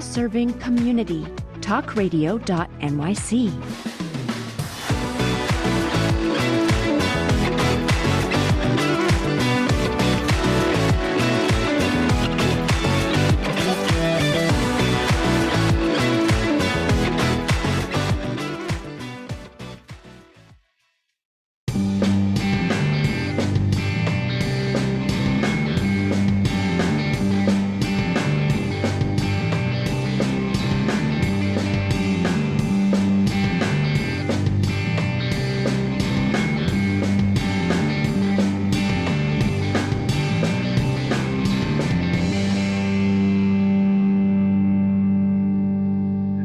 people serving community. Talkradio.nyc.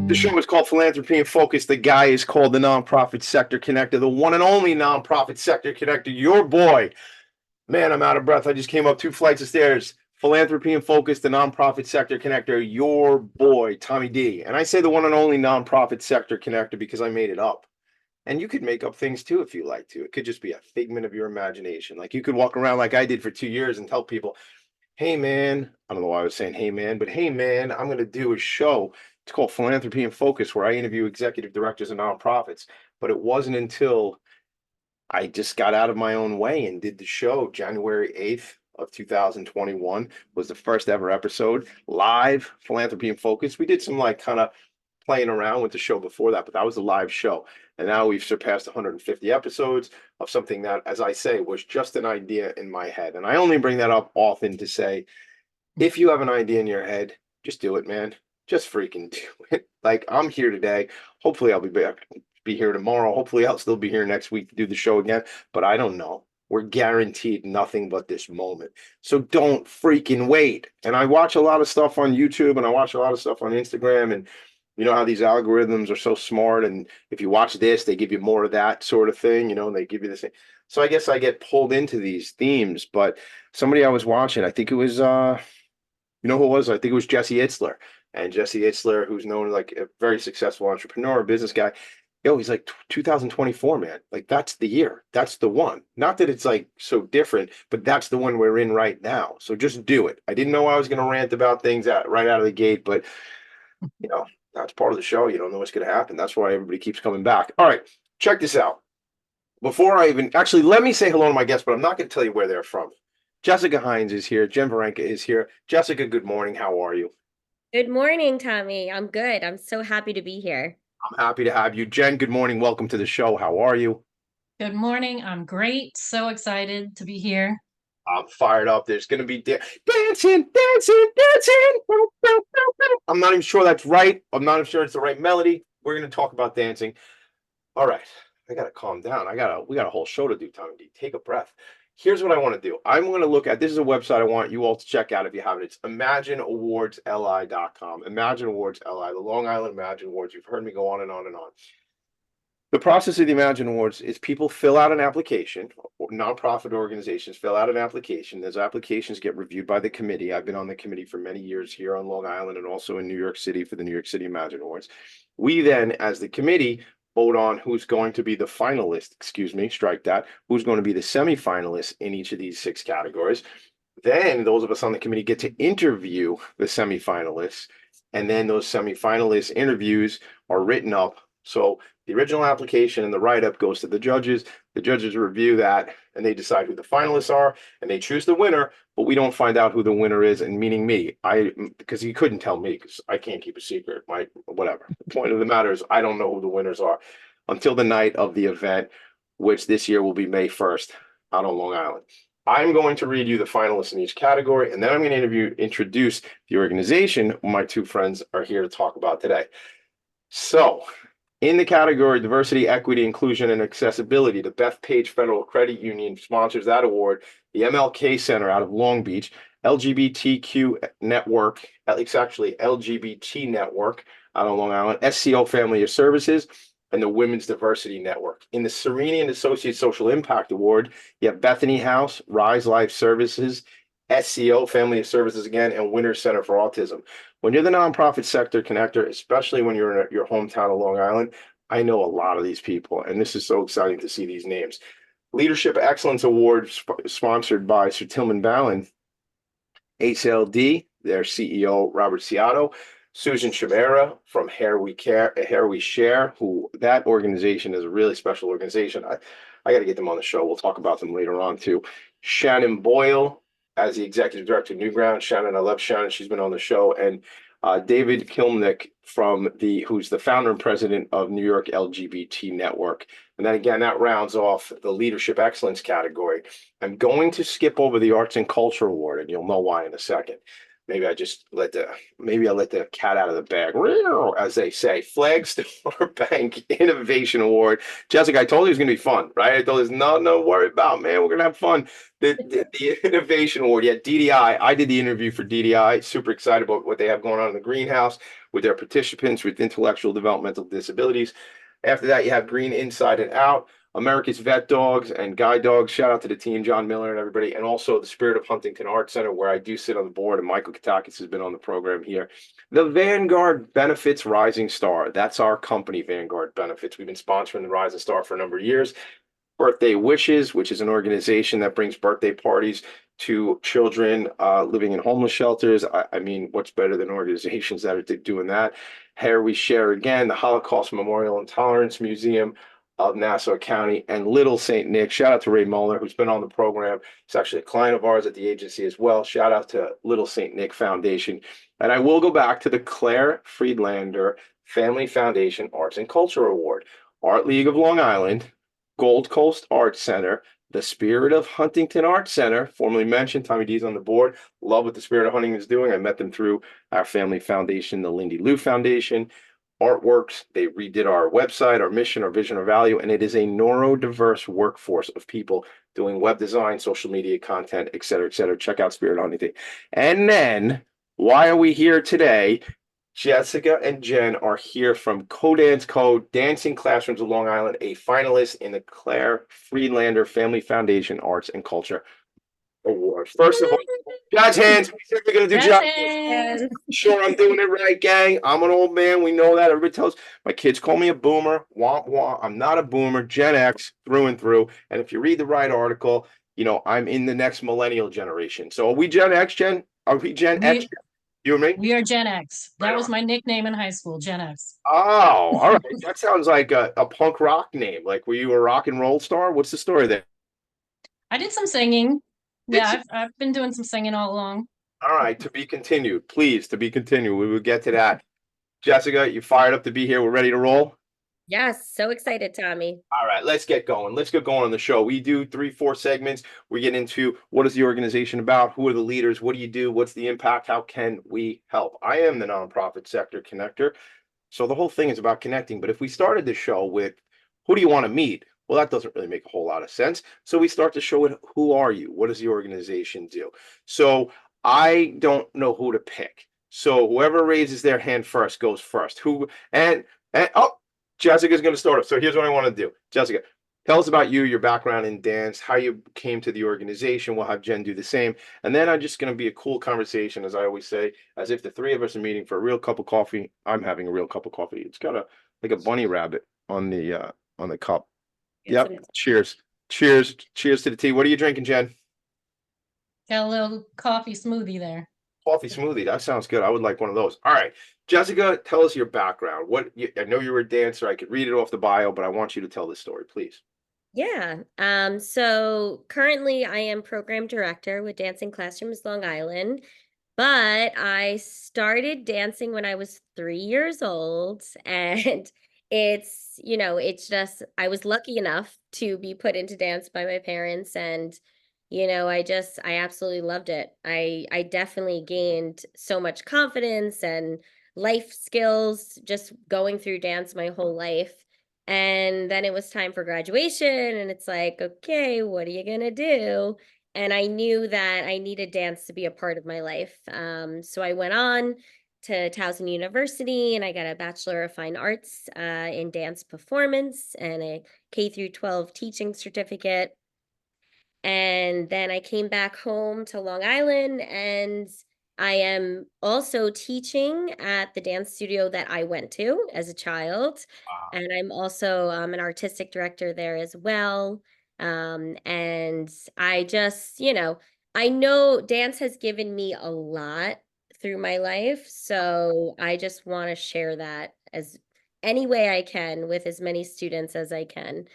The show is called Philanthropy and Focus. The guy is called the Nonprofit Sector Connector, the one and only Nonprofit Sector Connector, your boy. Man, I'm out of breath. I just came up 2 flights of stairs. Philanthropy and Focus, the Nonprofit Sector Connector, your boy, Tommy D. And I say the one and only Nonprofit Sector Connector because I made it up. And you could make up things too if you like to. It could just be a figment of your imagination. Like you could walk around like I did for 2 years and tell people, hey, man, I don't know why I was saying hey, man, but hey, man, I'm going to do a show. It's called Philanthropy and Focus, where I interview executive directors of nonprofits. But it wasn't until I just got out of my own way and did the show. January 8th of 2021 was the first ever episode, live Philanthropy and Focus. We did some like kind of playing around with the show before that, but that was the live show. And now we've surpassed 150 episodes of something that, as I say, was just an idea in my head. And I only bring that up often to say, if you have an idea in your head, just do it, man. Just freaking do it. Like I'm here today. Hopefully I'll be here tomorrow. Hopefully I'll still be here next week to do the show again, but I don't know. We're guaranteed nothing but this moment. So don't freaking wait. And I watch a lot of stuff on YouTube and I watch a lot of stuff on Instagram, and you know how these algorithms are so smart, and if you watch this, they give you more of that sort of thing, you know, and they give you the same. So I guess I get pulled into these themes, but somebody I was watching, I think it was you know who it was? I think it was Jesse Itzler. And Jesse Itzler, who's known like a very successful entrepreneur, business guy, he's like 2024, man. Like that's the year. That's the one. Not that it's like so different, but that's the one we're in right now. So just do it. I didn't know I was going to rant about things right out of the gate, but you know, that's part of the show. You don't know what's going to happen. That's why everybody keeps coming back. All right, check this out. Before I even actually, let me say hello to my guests, but I'm not going to tell you where they're from. Jessica Heins is here. Jen Varenka is here. Jessica, good morning. How are you? Good morning, Tommy. I'm good. I'm so happy to be here. I'm happy to have you. Jen, good morning. Welcome to the show. How are you? Good morning. I'm great. So excited to be here. I'm fired up. There's going to be dancing, dancing, dancing. I'm not even sure that's right. I'm not even sure it's the right melody. We're going to talk about dancing. All right. I got to calm down. We got a whole show to do, Tommy D. Take a breath. Here's what I want to do. I'm going to look at, this is a website I want you all to check out if you haven't. It's ImagineAwardsLI.com. Imagine Awards LI, the Long Island Imagine Awards. You've heard me go on and on and on. The process of the Imagine Awards is people fill out an application, or nonprofit organizations fill out an application. Those applications get reviewed by the committee. I've been on the committee for many years here on Long Island and also in New York City for the New York City Imagine Awards. We then, as the committee, vote on who's going to be the finalist, who's going to be the semifinalists in each of these 6 categories. Then those of us on the committee get to interview the semifinalists, and then those semifinalist interviews are written up. So the original application and the write-up goes to the judges. The judges review that, and they decide who the finalists are, and they choose the winner, but we don't find out who the winner is, and meaning me. Because you couldn't tell me, because I can't keep a secret. Whatever. The point of the matter is I don't know who the winners are until the night of the event, which this year will be May 1st out on Long Island. I'm going to read you the finalists in each category, and then I'm going to introduce the organization my 2 friends are here to talk about today. So, in the category Diversity, Equity, Inclusion, and Accessibility, the Bethpage Federal Credit Union sponsors that award. The MLK Center out of Long Beach, LGBTQ Network, it's actually LGBT Network out on Long Island, SCO Family of Services, and the Women's Diversity Network. In the Serenian Associate Social Impact Award, you have Bethany House, Rise Life Services, SCO Family of Services again, and Winter Center for Autism. When you're the nonprofit sector connector, especially when you're in your hometown of Long Island, I know a lot of these people, and this is so exciting to see these names. Leadership Excellence Award sponsored by Sir Tillman Ballin, HLD, their CEO, Robert Ciotto, Susan Chimera from Hair We Care, Hair We Share, who that organization is a really special organization. I got to get them on the show. We'll talk about them later on too. Shannon Boyle as the executive director of Newground. Shannon, I love Shannon. She's been on the show. And David Kilmnick who's the founder and president of New York LGBT Network. And then again, that rounds off the leadership excellence category. I'm going to skip over the Arts and Culture Award, and you'll know why in a second. Maybe I let the cat out of the bag, as they say. Flagstar Bank Innovation Award. Jessica, I told you it was going to be fun, right? I told you, no worry about, man. We're going to have fun. The Innovation Award. Yeah, DDI. I did the interview for DDI. Super excited about what they have going on in the greenhouse with their participants with intellectual developmental disabilities. After that, you have Green Inside and Out, America's Vet Dogs and Guide Dogs. Shout out to the team, John Miller and everybody, and also the Spirit of Huntington Art Center, where I do sit on the board, and Michael Katakis has been on the program here. The Vanguard Benefits Rising Star. That's our company, Vanguard Benefits. We've been sponsoring the Rising Star for a number of years. Birthday Wishes, which is an organization that brings birthday parties to children living in homeless shelters. I mean, what's better than organizations that are doing that? Hair We Share again, the Holocaust Memorial and Tolerance Museum of Nassau County, and Little St. Nick. Shout out to Ray Muller, who's been on the program. He's actually a client of ours at the agency as well. Shout out to Little St. Nick Foundation. And I will go back to the Claire Friedlander Family Foundation Arts and Culture Award. Art League of Long Island, Gold Coast Arts Center, the Spirit of Huntington Arts Center, formerly mentioned. Tommy D's on the board. Love what the Spirit of Huntington is doing. I met them through our family foundation, the Lindy Lou Foundation. Artworks, they redid our website, our mission, our vision, our value, and it is a neurodiverse workforce of people doing web design, social media content, et cetera, et cetera. Check out Spirit of Huntington. And then, why are we here today? Jessica and Jen are here from Co-Dance Code, Dancing Classrooms of Long Island, a finalist in the Claire Friedlander Family Foundation Arts and Culture Award. First of all, jazz hands. We said we're going to do jazz hands. Sure, I'm doing it right, gang. I'm an old man. We know that. Everybody tells my kids call me a boomer. Womp womp. I'm not a boomer. Gen X through and through. And if you read the right article, I'm in the next millennial generation. So are we Gen X, Jen? Are we Gen X? You and me? We are Gen X. That was my nickname in high school, Gen X. Oh, all right. That sounds like a punk rock name. Like, were you a rock and roll star? What's the story there? I did some singing. Yeah, I've been doing some singing all along. All right, to be continued. Please, to be continued. We will get to that. Jessica, you fired up to be here? We're ready to roll? Yes, so excited, Tommy. All right, let's get going. Let's get going on the show. We do 3-4 segments. We get into what is the organization about? Who are the leaders? What do you do? What's the impact? How can we help? I am the nonprofit sector connector. So the whole thing is about connecting. But if we started the show with who do you want to meet? Well, that doesn't really make a whole lot of sense. So we start the show with who are you? What does the organization do? So I don't know who to pick. So whoever raises their hand first goes first. Jessica's going to start us. So here's what I want to do. Jessica, tell us about you, your background in dance, how you came to the organization. We'll have Jen do the same. And then I'm just going to be a cool conversation, as I always say, as if the three of us are meeting for a real cup of coffee. I'm having a real cup of coffee. It's got like a bunny rabbit on the cup. Yep. Cheers. Cheers. Cheers to the tea. What are you drinking, Jen? Got a little coffee smoothie there. Coffee smoothie. That sounds good. I would like one of those. All right. Jessica, tell us your background. I know you were a dancer. I could read it off the bio, but I want you to tell this story, please. Yeah. So currently I am program director with Dancing Classrooms Long Island, but I started dancing when I was 3 years old, and it's just I was lucky enough to be put into dance by my parents, and I absolutely loved it. I definitely gained so much confidence and life skills just going through dance my whole life. And then it was time for graduation, and it's like, okay, what are you gonna do? And I knew that I needed dance to be a part of my life. So I went on to Towson University, and I got a Bachelor of Fine Arts in dance performance and a K through 12 teaching certificate. And then I came back home to Long Island, and I am also teaching at the dance studio that I went to as a child. Wow. And I'm also an artistic director there as well. And I just, I know dance has given me a lot through my life. So I just want to share that as any way I can with as many students as I can.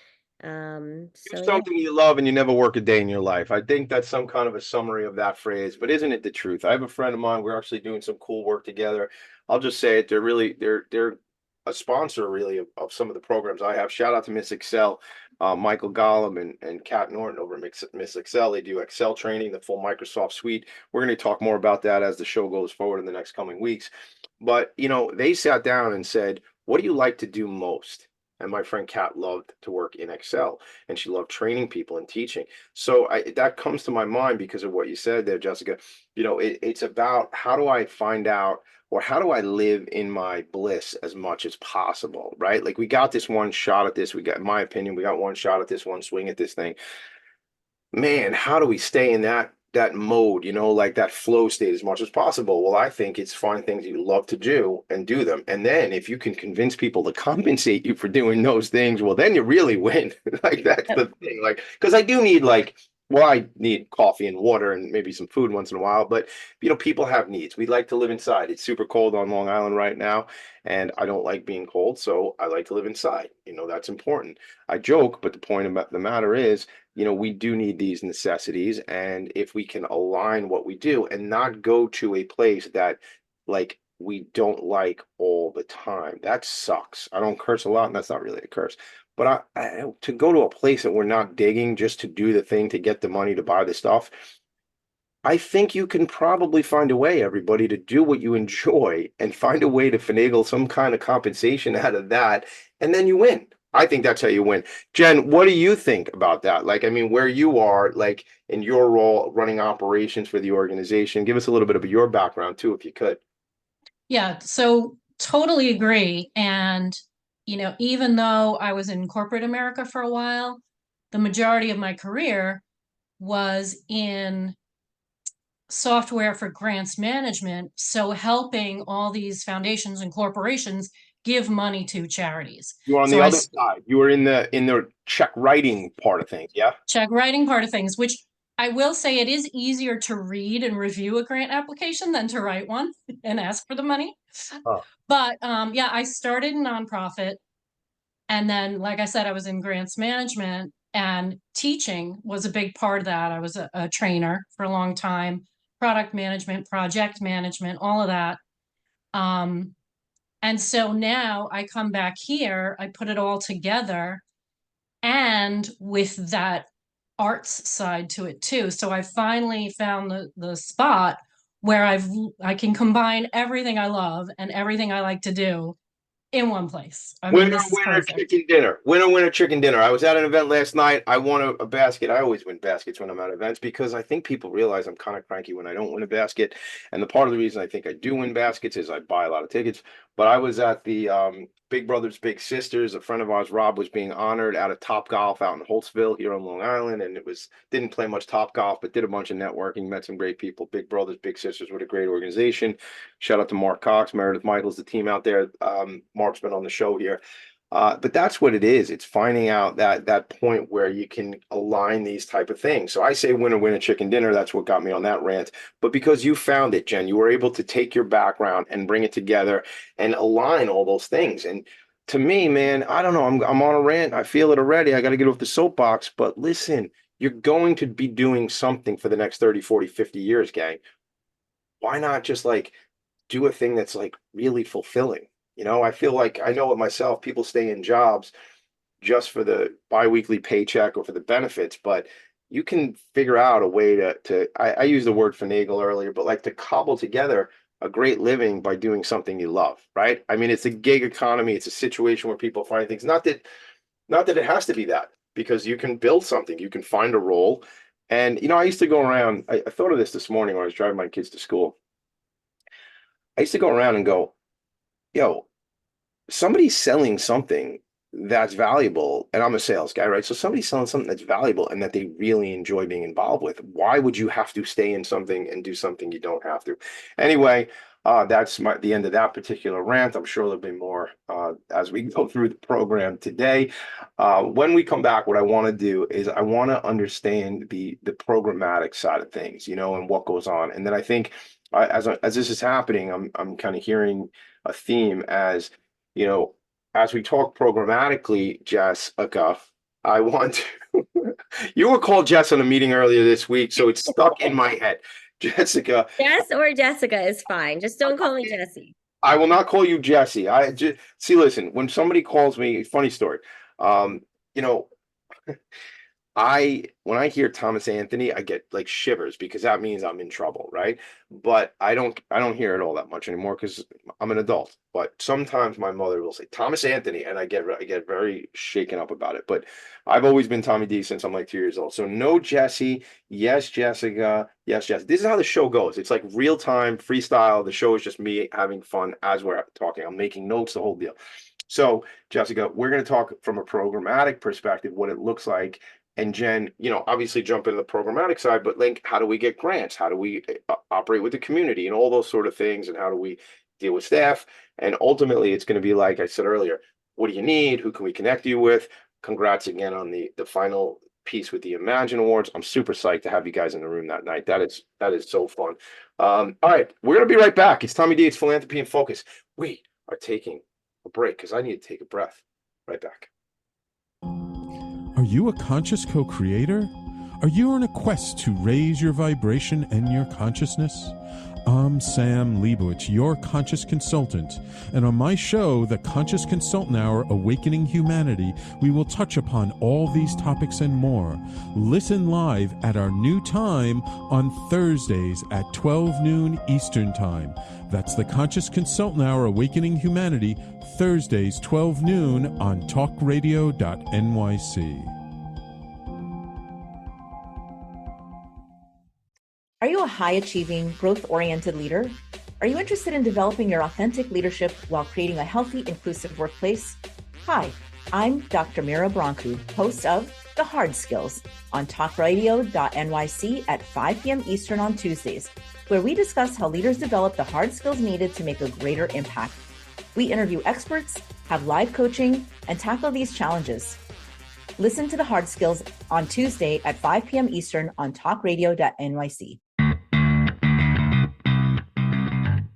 Do So yeah. something you love and you never work a day in your life. I think that's some kind of a summary of that phrase, but isn't it the truth? I have a friend of mine. We're actually doing some cool work together. I'll just say it. They're a sponsor really of some of the programs I have. Shout out to Miss Excel, Michael Gollum and Kat Norton over at Miss Excel. They do Excel training, the full Microsoft suite. We're going to talk more about that as the show goes forward in the next coming weeks. But they sat down and said, "What do you like to do most?" And my friend Kat loved to work in Excel, and she loved training people and teaching. So that comes to my mind because of what you said there, Jessica. It's about how do I find out, or how do I live in my bliss as much as possible, right? Like we got this one shot at this. In my opinion, we got one shot at this, one swing at this thing. Man, how do we stay in that mode, like that flow state as much as possible? Well, I think it's find things you love to do and do them. And then if you can convince people to compensate you for doing those things, well, then you really win. Like that's the thing. Like, because I do need well, I need coffee and water and maybe some food once in a while, but people have needs. We like to live inside. It's super cold on Long Island right now, and I don't like being cold, so I like to live inside. That's important. I joke, but the point about the matter is, we do need these necessities. And if we can align what we do and not go to a place that like we don't like all the time, that sucks. I don't curse a lot, and that's not really a curse. But to go to a place that we're not digging just to do the thing to get the money to buy the stuff, I think you can probably find a way, everybody, to do what you enjoy and find a way to finagle some kind of compensation out of that, and then you win. I think that's how you win. Jen, what do you think about that? Like, I mean, where you are, like in your role running operations for the organization, give us a little bit of your background too, if you could. Yeah, so totally agree. And, even though I was in corporate America for a while, the majority of my career was in software for grants management. So helping all these foundations and corporations give money to charities. You were on So the I other side. You were in the check writing part of things, yeah? check writing part of things, which I will say it is easier to read and review a grant application than to write one and ask for the money. Oh. But yeah, I started in nonprofit. And then, like I said, I was in grants management, and teaching was a big part of that. I was a trainer for a long time, product management, project management, all of that. And so now I come back here, I put it all together, and with that arts side to it too. So I finally found the spot where I can combine everything I love and everything I like to do in one place. I mean, Winner, this is winner, perfect. chicken dinner. Winner, winner, chicken dinner. I was at an event last night. I won a basket. I always win baskets when I'm at events because I think people realize I'm kind of cranky when I don't win a basket. And the part of the reason I think I do win baskets is I buy a lot of tickets. But I was at the Big Brothers Big Sisters. A friend of ours, Rob, was being honored out of Top Golf out in Holtzville here on Long Island, and didn't play much Top Golf, but did a bunch of networking, met some great people. Big Brothers Big Sisters, what a great organization. Shout out to Mark Cox, Meredith Michaels, the team out there. Mark's been on the show here. But that's what it is. It's finding out that point where you can align these type of things. So I say winner, winner, chicken dinner. That's what got me on that rant. But because you found it, Jen, you were able to take your background and bring it together and align all those things. And to me, man, I don't know. I'm on a rant. I feel it already. I got to get off the soapbox. But listen, you're going to be doing something for the next 30, 40, 50 years, gang. Why not just like do a thing that's like really fulfilling? I feel like I know it myself. People stay in jobs just for the biweekly paycheck or for the benefits, but you can figure out a way I used the word finagle earlier, but like to cobble together a great living by doing something you love, right? I mean, it's a gig economy. It's a situation where people find things. Not that it has to be that, because you can build something. You can find a role. And I used to go around. I thought of this morning when I was driving my kids to school. I used to go around and go, yo, somebody's selling something that's valuable, and I'm a sales guy, right? So somebody's selling something that's valuable and that they really enjoy being involved with. Why would you have to stay in something and do something you don't have to? Anyway, that's the end of that particular rant. I'm sure there'll be more as we go through the program today. When we come back, what I want to do is I want to understand the programmatic side of things, and what goes on. And then I think as this is happening, I'm kind of hearing a theme as, you know, as we talk programmatically, Jessica, I want to, you were called Jess on a meeting earlier this week, so it's stuck in my head. Jessica, Jess or Jessica is fine. Just don't call me Jessie. I will not call you Jesse. I just see, listen, when somebody calls me, funny story. You know, when I hear Thomas Anthony, I get like shivers because that means I'm in trouble, right? But I don't hear it all that much anymore because I'm an adult. But sometimes my mother will say Thomas Anthony, and I get very shaken up about it. But I've always been Tommy D since I'm like 2 years old. So no Jesse, yes Jessica, yes Jess. This is how the show goes. It's like real time freestyle. The show is just me having fun as we're talking. I'm making notes, the whole deal. So Jessica, we're going to talk from a programmatic perspective, what it looks like. And Jen, obviously jump into the programmatic side, but Link, how do we get grants? How do we operate with the community and all those sort of things? And how do we deal with staff? And ultimately, it's going to be like I said earlier, what do you need? Who can we connect you with? Congrats again on the final piece with the Imagine Awards. I'm super psyched to have you guys in the room that night. That is so fun. All right, we're going to be right back. It's Tommy D. It's Philanthropy and Focus. We are taking a break because I need to take a breath. Right back. Are you a conscious co-creator? Are you on a quest to raise your vibration and your consciousness? I'm Sam Leibowitz, your conscious consultant, and on my show, The Conscious Consultant Hour Awakening Humanity, we will touch upon all these topics and more. Listen live at our new time on Thursdays at 12 noon Eastern Time. That's The Conscious Consultant Hour Awakening Humanity, Thursdays 12 noon on talkradio.nyc. Are you a high-achieving, growth-oriented leader? Are you interested in developing your authentic leadership while creating a healthy, inclusive workplace? Hi, I'm Dr. Mira Brancu, host of The Hard Skills on talkradio.nyc at 5 p.m. Eastern on Tuesdays, where we discuss how leaders develop the hard skills needed to make a greater impact. We interview experts, have live coaching, and tackle these challenges. Listen to The Hard Skills on Tuesday at 5 p.m. Eastern on talkradio.nyc.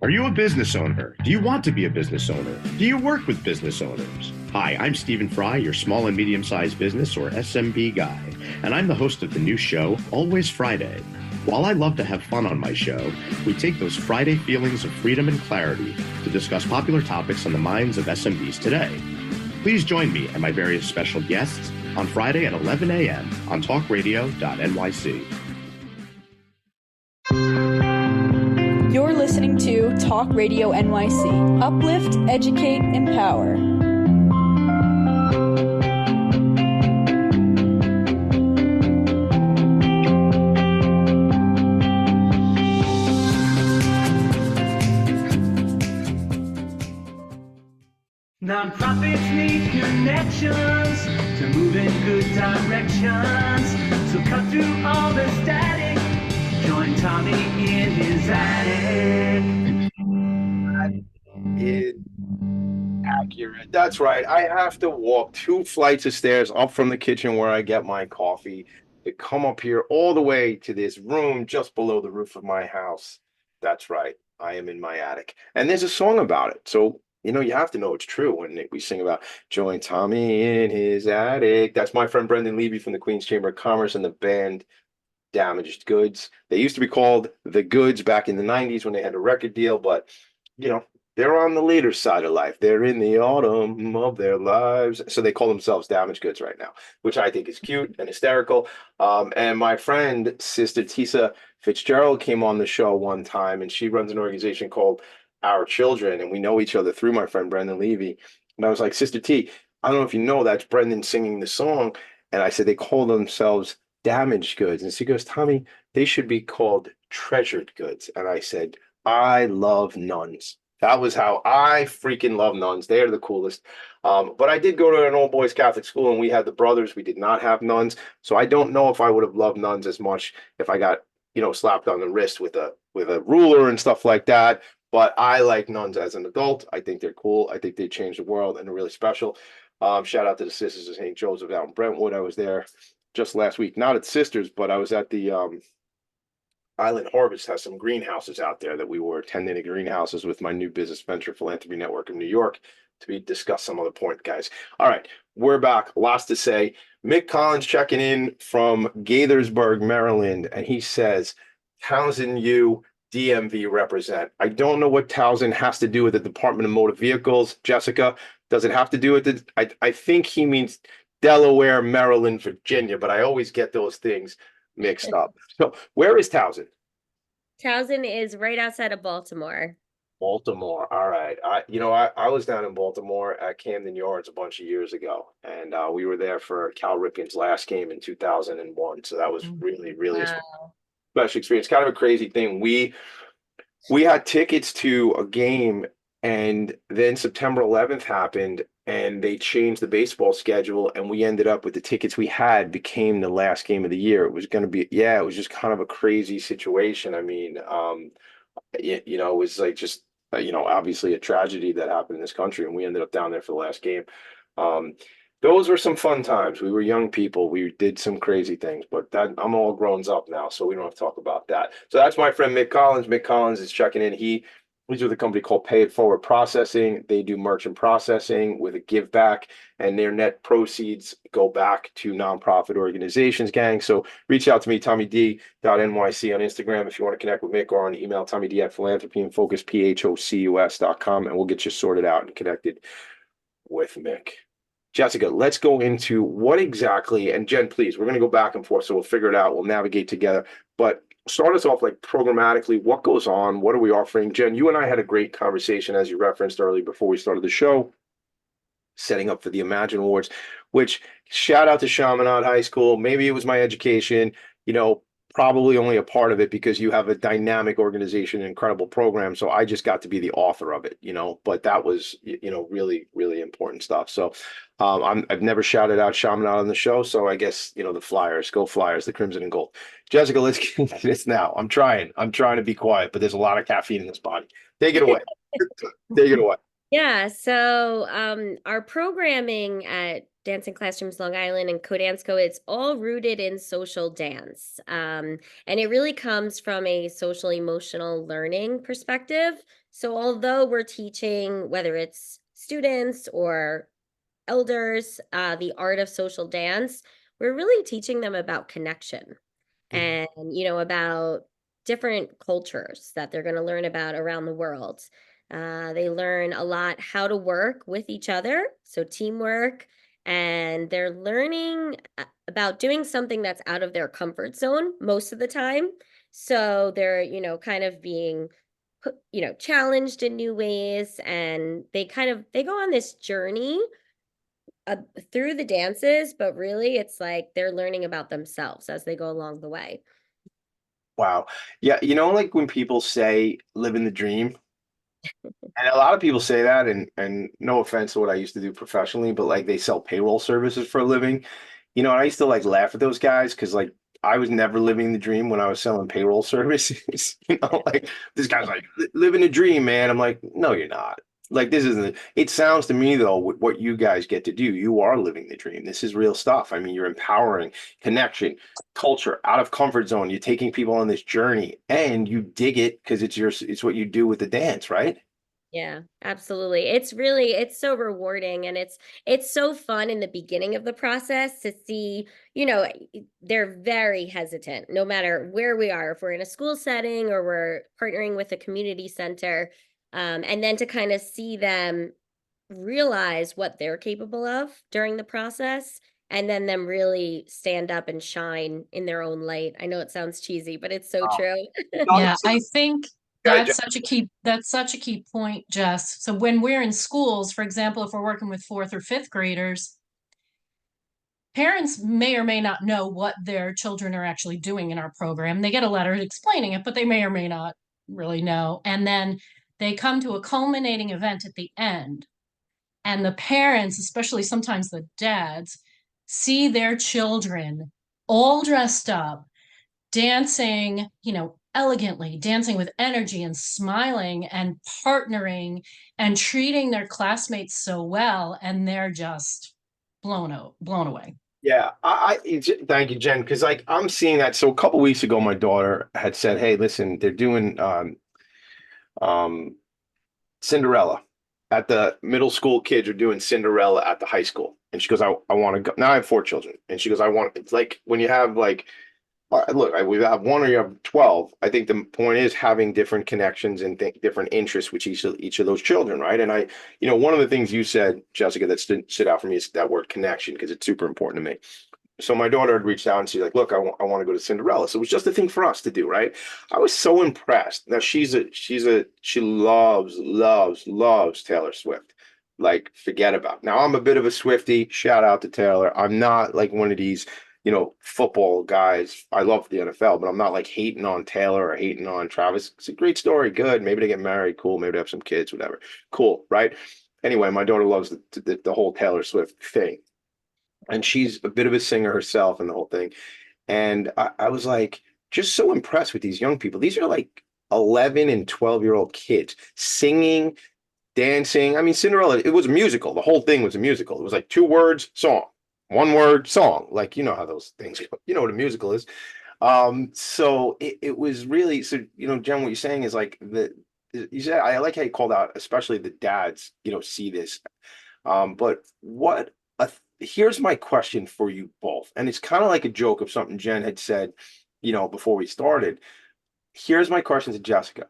Are you a business owner? Do you want to be a business owner? Do you work with business owners? Hi, I'm Stephen Fry, your small and medium-sized business or SMB guy, and I'm the host of the new show, Always Friday. While I love to have fun on my show, we take those Friday feelings of freedom and clarity to discuss popular topics on the minds of SMBs today. Please join me and my various special guests on Friday at 11 a.m. on talkradio.nyc. You're listening to Talk Radio NYC. Uplift, educate, empower. Nonprofits need connections to move in good directions. So cut through all the static. Join Tommy in his attic. Accurate. That's right. I have to walk 2 flights of stairs up from the kitchen where I get my coffee to come up here all the way to this room just below the roof of my house. That's right. I am in my attic. And there's a song about it. So, you have to know it's true when we sing about join Tommy in his attic. That's my friend Brendan Levy from the Queen's Chamber of Commerce and the band Damaged Goods. They used to be called The Goods back in the 90s when they had a record deal, but they're on the later side of life. They're in the autumn of their lives. So they call themselves Damaged Goods right now, which I think is cute and hysterical. And my friend, Sister Tisa Fitzgerald, came on the show one time, and she runs an organization called Our Children. And we know each other through my friend Brendan Levy. And I was like, Sister T, I don't know if you know that's Brendan singing the song. And I said, they call themselves Damaged Goods. And she goes, Tommy, they should be called Treasured Goods. And I said, I love nuns. That was how I freaking love nuns. They are the coolest. But I did go to an all boys Catholic school, and we had the brothers. We did not have nuns. So I don't know if I would have loved nuns as much if I got, slapped on the wrist with a ruler and stuff like that. But I like nuns as an adult. I think they're cool. I think they changed the world and are really special. Shout out to the Sisters of St. Joseph out in Brentwood. I was there just last week, not at Sisters, but I was at the Island Harvest has some greenhouses out there that we were attending the greenhouses with my new business venture, Philanthropy Network in New York, to be discuss some other point, guys. All right, we're back. Lots to say. Mick Collins checking in from Gaithersburg, Maryland, and he says, Townsend U, DMV represent. I don't know what Townsend has to do with the Department of Motor Vehicles. Jessica, does it have to do with it? I think he means Delaware, Maryland, Virginia, but I always get those things mixed up. So where is Townsend? Townsend is right outside of Baltimore. Baltimore. All right. I was down in Baltimore at Camden Yards a bunch of years ago, and we were there for Cal Ripken's last game in 2001. So that was really, really a special experience. Kind of a crazy thing. We had tickets to a game, and then September 11th happened, and they changed the baseball schedule, and we ended up with the tickets we had became the last game of the year. It was going to be, it was just kind of a crazy situation. I mean, it was like just, obviously a tragedy that happened in this country, and we ended up down there for the last game. Those were some fun times. We were young people. We did some crazy things, but I'm all grown up now, so we don't have to talk about that. So that's my friend Mick Collins. Mick Collins is checking in. He's with a company called Pay It Forward Processing. They do merchant processing with a give back, and their net proceeds go back to nonprofit organizations, gang. So reach out to me, TommyD.NYC on Instagram if you want to connect with Mick, or on email, TommyD@Philanthropy and Focus, PHOCUS.com, and we'll get you sorted out and connected with Mick. Jessica, let's go into what exactly, and Jen, please, we're going to go back and forth, so we'll figure it out. We'll navigate together. But start us off like programmatically. What goes on? What are we offering? Jen, you and I had a great conversation, as you referenced earlier before we started the show, setting up for the Imagine Awards, which shout out to Chaminade High School. Maybe it was my education, probably only a part of it because you have a dynamic organization, an incredible program. So I just got to be the author of it, but that was, really, really important stuff. So I've never shouted out Chaminade on the show. So I guess, the Flyers, go Flyers, the Crimson and Gold. Jessica, let's get into this now. I'm trying to be quiet, but there's a lot of caffeine in this body. Take it away. Take it away. Yeah, so our programming at Dancing Classrooms Long Island and Co-Dance-Co, it's all rooted in social dance. And it really comes from a social emotional learning perspective. So although we're teaching, whether it's students or elders, the art of social dance, we're really teaching them about connection and, about different cultures that they're going to learn about around the world. They learn a lot how to work with each other, so teamwork, and they're learning about doing something that's out of their comfort zone most of the time. So they're, kind of being, challenged in new ways, and they go on this journey through the dances, but really it's like they're learning about themselves as they go along the way. Wow. Yeah. Like when people say living the dream, and a lot of people say that, and no offense to what I used to do professionally, but like they sell payroll services for a living, and I used to like laugh at those guys because like I was never living the dream when I was selling payroll services. Like this guy's like living the dream, man. I'm like, no, you're not. Like this isn't. It sounds to me though, what you guys get to do, you are living the dream. This is real stuff. I mean, you're empowering connection, culture, out of comfort zone. You're taking people on this journey, and you dig it because it's what you do with the dance, right? Yeah, absolutely. It's so rewarding, and it's so fun in the beginning of the process to see, they're very hesitant no matter where we are, if we're in a school setting or we're partnering with a community center, and then to kind of see them realize what they're capable of during the process, and then them really stand up and shine in their own light. I know it sounds cheesy, but it's so true. Yeah, I think that's such a key point, Jess. So when we're in schools, for example, if we're working with 4th or 5th graders, parents may or may not know what their children are actually doing in our program. They get a letter explaining it, but they may or may not really know. And then they come to a culminating event at the end, and the parents, especially sometimes the dads, see their children all dressed up, dancing, elegantly, dancing with energy and smiling and partnering and treating their classmates so well, and they're just blown away. Yeah, thank you, Jen, because like I'm seeing that. So a couple weeks ago, my daughter had said, "Hey, listen, they're doing um Cinderella at the middle school. Kids are doing Cinderella at the high school." And she goes, I want to go. Now I have 4 children, and she goes, I want. It's like when you have like look, we have one or you have 12. I think the point is having different connections and different interests with each of those children, right? And one of the things you said, Jessica, that stood out for me is that word connection because it's super important to me. So my daughter had reached out and she's like, "Look, I want to go to Cinderella." So it was just a thing for us to do, right? I was so impressed. Now she loves Taylor Swift. Like, forget about it. Now I'm a bit of a Swiftie. Shout out to Taylor. I'm not like one of these football guys. I love the NFL, but I'm not like hating on Taylor or hating on Travis. It's a great story. Good. Maybe they get married. Cool. Maybe they have some kids, whatever. Cool. Right. Anyway, my daughter loves the whole Taylor Swift thing. And she's a bit of a singer herself and the whole thing. And I was like, just so impressed with these young people. These are like 11 and 12-year-old kids singing, dancing. I mean, Cinderella, it was a musical. The whole thing was a musical. It was like 2 words, song, 1 word, song. Like, you know how those things go. You know what a musical is. So it was really, so, Jen, what you're saying is like you said, I like how you called out, especially the dads, see this. But here's my question for you both. And it's kind of like a joke of something Jen had said, before we started. Here's my question to Jessica.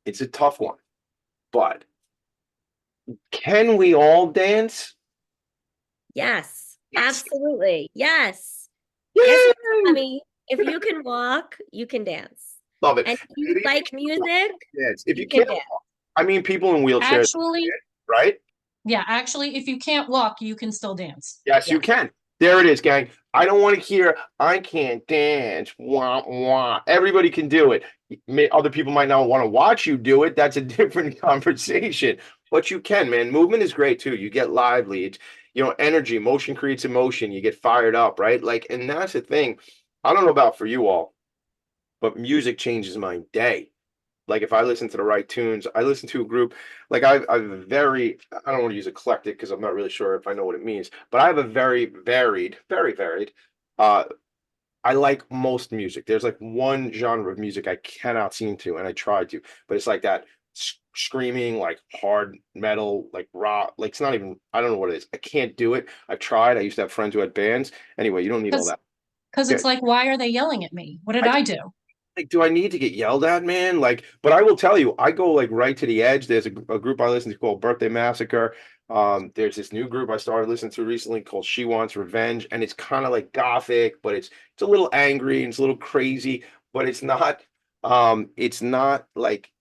It's a tough one, but can we all dance? Yes, Yes. absolutely. Yes. Yay! Yes, Tommy. If you can walk, you can dance. Love it. And if you like music, Yes. If you you can can't, dance. I mean, people in wheelchairs, Actually, right? yeah, actually, if you can't walk, you can still dance. Yes, you Yeah. can. There it is, gang. I don't want to hear, I can't dance. Wah, wah. Everybody can do it. Other people might not want to watch you do it. That's a different conversation. But you can, man. Movement is great too. You get lively. It's, energy. Motion creates emotion. You get fired up, right? Like, and that's the thing. I don't know about for you all, but music changes my day. Like if I listen to the right tunes, I listen to a group like I've I don't want to use eclectic because I'm not really sure if I know what it means, but I have a very varied. Uh, I like most music. There's like one genre of music I cannot seem to, and I tried to, but it's like that screaming, like hard metal, like rock. Like it's not even. I don't know what it is. I can't do it. I've tried. I used to have friends who had bands. Anyway, you don't need all Because that. because Yeah, it's like, why are they yelling at me? What did I do? like, do I need to get yelled at, man? Like, but I will tell you, I go like right to the edge. There's a group I listen to called Birthday Massacre. There's this new group I started listening to recently called She Wants Revenge, and it's kind of like gothic, but it's a little angry and it's a little crazy, but it's not like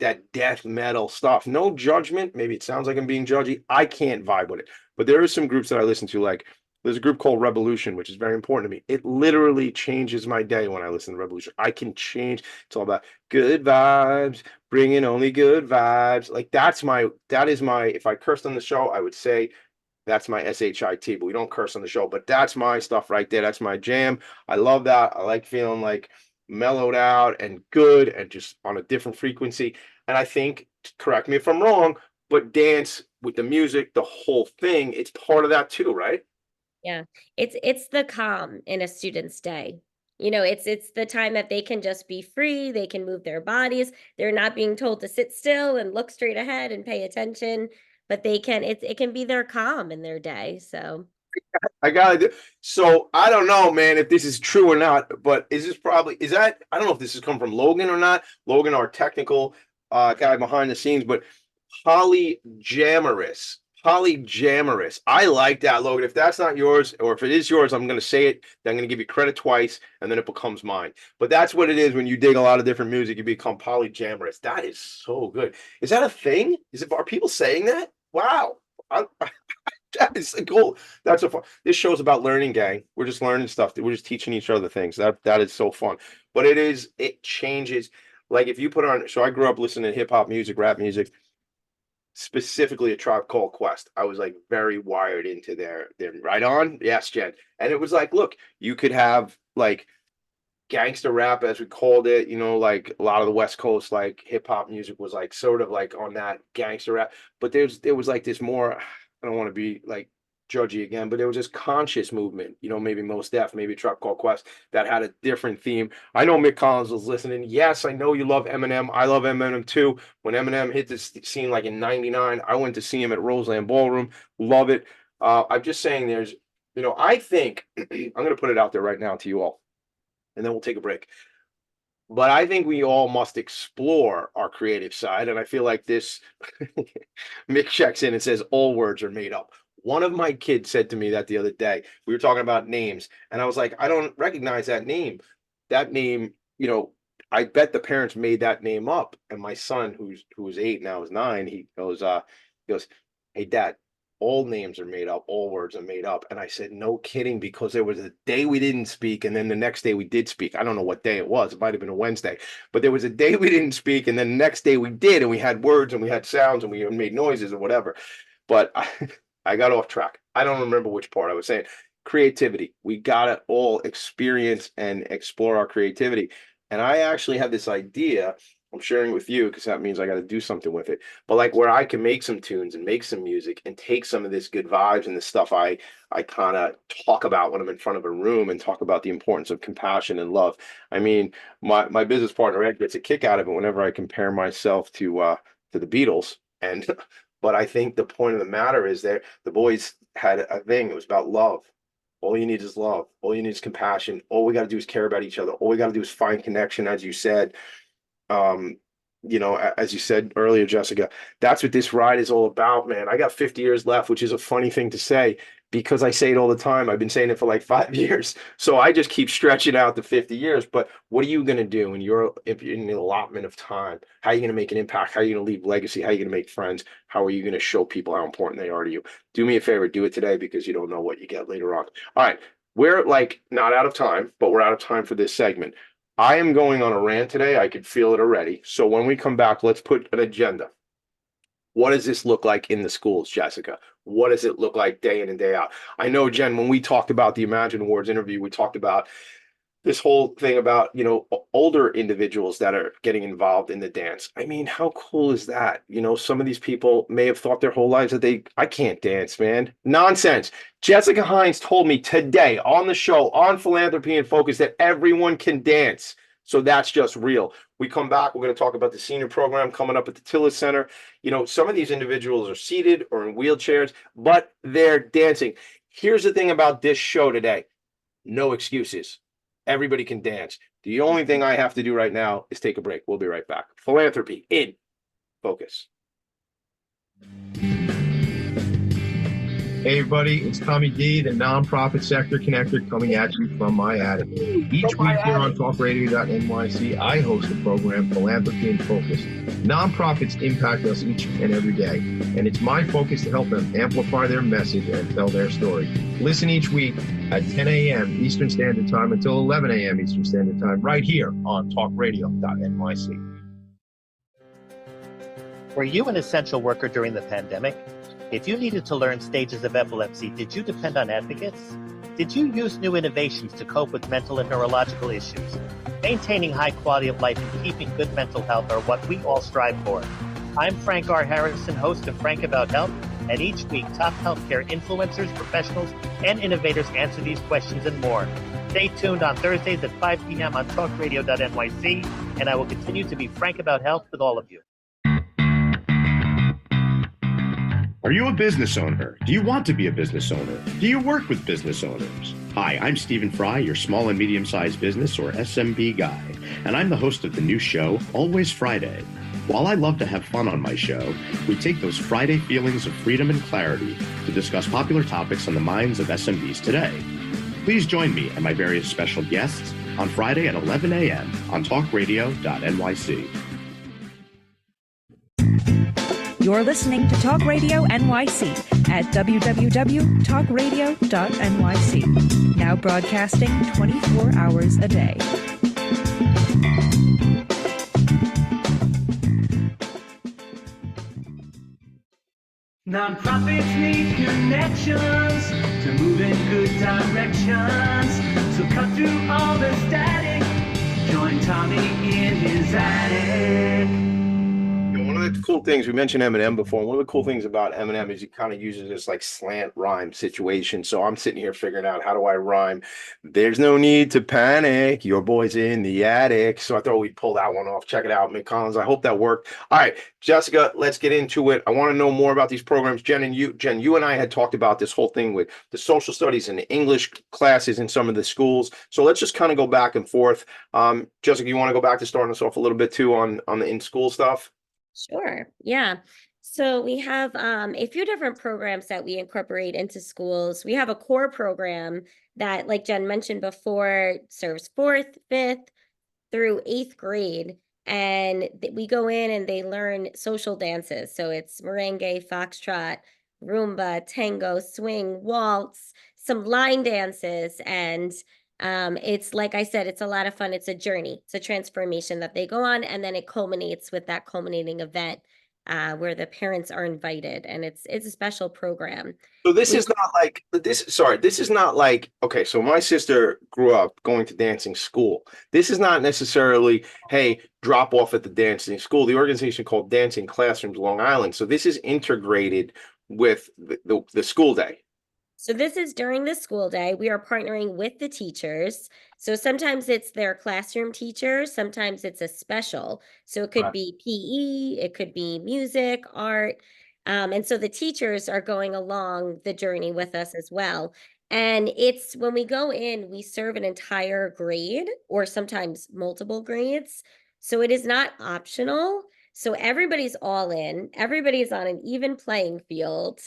that death metal stuff. No judgment. Maybe it sounds like I'm being judgy. I can't vibe with it. But there are some groups that I listen to, like there's a group called Revolution, which is very important to me. It literally changes my day when I listen to Revolution. I can change. It's all about good vibes, bringing only good vibes. Like that is my, if I cursed on the show, I would say that's my SHIT, but we don't curse on the show. But that's my stuff right there. That's my jam. I love that. I like feeling like mellowed out and good and just on a different frequency. And I think, correct me if I'm wrong, but dance with the music, the whole thing, it's part of that too, right? Yeah. It's the calm in a student's day. It's the time that they can just be free, they can move their bodies. They're not being told to sit still and look straight ahead and pay attention, but it can be their calm in their day. So I gotta do. So I don't know, man, if this is true or not. But is that? I don't know if this has come from Logan or not. Logan, our technical guy behind the scenes, but polyamorous. Polyamorous. I like that, Logan. If that's not yours, or if it is yours, I'm going to say it. Then I'm going to give you credit twice, and then it becomes mine. But that's what it is when you dig a lot of different music. You become polyamorous. That is so good. Is that a thing? Are people saying that? Wow. That is cool. That's so fun. This show's about learning, gang. We're just learning stuff. We're just teaching each other things. That is so fun. But it changes. Like if you put on, so I grew up listening to hip hop music, rap music, specifically a Tribe Called Quest. I was like very wired into their right on. Yes, Jen. And it was like, look, you could have like gangster rap as we called it, like a lot of the West Coast, like hip hop music was like sort of like on that gangster rap. But there was like this more, I don't want to be like judgy again, but there was this conscious movement, maybe Mos Def, maybe Tribe Called Quest, that had a different theme. I know Mick Collins was listening. Yes, I know you love Eminem. I love Eminem too. When Eminem hit this scene like in '99, I went to see him at Roseland Ballroom. Love it. I'm just saying I think, I'm going to put it out there right now to you all, and then we'll take a break. But I think we all must explore our creative side. And I feel like this, Mick checks in and says, all words are made up. One of my kids said to me that the other day, we were talking about names, and I was like, I don't recognize that name. That name, I bet the parents made that name up. And my son, who was 8, now is 9, he goes, hey, Dad, all names are made up, all words are made up. And I said, no kidding, because there was a day we didn't speak, and then the next day we did speak. I don't know what day it was. It might have been a Wednesday, but there was a day we didn't speak, and then the next day we did, and we had words and we had sounds and we made noises or whatever. But I got off track. I don't remember which part I was saying. Creativity. We got to all experience and explore our creativity. And I actually have this idea I'm sharing with you, because that means I got to do something with it. But like where I can make some tunes and make some music and take some of this good vibes and the stuff I kind of talk about when I'm in front of a room, and talk about the importance of compassion and love. I mean, my business partner Ed gets a kick out of it whenever I compare myself to the Beatles. And but I think the point of the matter is that the boys had a thing. It was about love. All you need is love. All you need is compassion. All we got to do is care about each other. All we got to do is find connection, as you said. As you said earlier, Jessica, that's what this ride is all about, man. I got 50 years left, which is a funny thing to say because I say it all the time. I've been saying it for like 5 years. So I just keep stretching out to 50 years. But what are you going to do if you're in the allotment of time? How are you going to make an impact? How are you going to leave legacy? How are you going to make friends? How are you going to show people how important they are to you? Do me a favor, do it today, because you don't know what you get later on. All right. We're like not out of time, but we're out of time for this segment. I am going on a rant today. I could feel it already. So when we come back, let's put an agenda. What does this look like in the schools, Jessica? What does it look like day in and day out? I know, Jen, when we talked about the Imagine Awards interview, we talked about this whole thing about, older individuals that are getting involved in the dance. I mean, how cool is that? Some of these people may have thought their whole lives that I can't dance, man. Nonsense. Jessica Heins told me today on the show, on Philanthropy and Phocus, that everyone can dance. So that's just real. We come back, we're going to talk about the senior program coming up at the Tillis Center. Some of these individuals are seated or in wheelchairs, but they're dancing. Here's the thing about this show today. No excuses. Everybody can dance. The only thing I have to do right now is take a break. We'll be right back. Philanthropy in Focus. Hey everybody, it's Tommy D, the nonprofit sector connector, coming at you from my attic. Each week here on talkradio.nyc, I host the program Philanthropy in Focus. Nonprofits impact us each and every day, and it's my focus to help them amplify their message and tell their story. Listen each week at 10 a.m. Eastern Standard Time until 11 a.m. Eastern Standard Time, right here on talkradio.nyc. Were you an essential worker during the pandemic? If you needed to learn stages of epilepsy, did you depend on advocates? Did you use new innovations to cope with mental and neurological issues? Maintaining high quality of life and keeping good mental health are what we all strive for. I'm Frank R. Harrison, host of Frank About Health, and each week top healthcare influencers, professionals, and innovators answer these questions and more. Stay tuned on Thursdays at 5 p.m. on talkradio.nyc, and I will continue to be frank about health with all of you. Are you a business owner? Do you want to be a business owner? Do you work with business owners? Hi, I'm Stephen Fry, your small and medium-sized business or SMB guy, and I'm the host of the new show, Always Friday. While I love to have fun on my show, we take those Friday feelings of freedom and clarity to discuss popular topics on the minds of SMBs today. Please join me and my various special guests on Friday at 11 a.m. on talkradio.nyc. You're listening to Talk Radio NYC at www.talkradio.nyc. Now broadcasting 24 hours a day. Nonprofits need connections to move in good directions. So cut through all the static. Join Tommy in his attic. One of the the cool things, we mentioned Eminem before. And one of the cool things about Eminem is he kind of uses this like slant rhyme situation. So I'm sitting here figuring out, how do I rhyme? There's no need to panic. Your boy's in the attic. So I thought we'd pull that one off. Check it out, Mick Collins. I hope that worked. All right, Jessica, let's get into it. I want to know more about these programs. Jen, you and I had talked about this whole thing with the social studies and the English classes in some of the schools. So let's just kind of go back and forth. Jessica, you want to go back to starting us off a little bit too on the in-school stuff? Sure. Yeah. So we have a few different programs that we incorporate into schools. We have a core program that, like Jen mentioned before, serves 4th, 5th through 8th grade. And we go in and they learn social dances. So it's merengue, foxtrot, rumba, tango, swing, waltz, some line dances. And it's, like I said, it's a lot of fun. It's a journey. It's a transformation that they go on, and then it culminates with that culminating event where the parents are invited, and it's a special program. So this is not like this. Sorry, this is not like, okay. So my sister grew up going to dancing school. This is not necessarily, hey, drop off at the dancing school. The organization called Dancing Classrooms Long Island. So this is integrated with the school day. So this is during the school day. We are partnering with the teachers. So sometimes it's their classroom teacher, sometimes it's a special. So it could be PE, it could be music, art. And so the teachers are going along the journey with us as well. And it's when we go in, we serve an entire grade or sometimes multiple grades. So it is not optional. So everybody's all in, everybody's on an even playing field,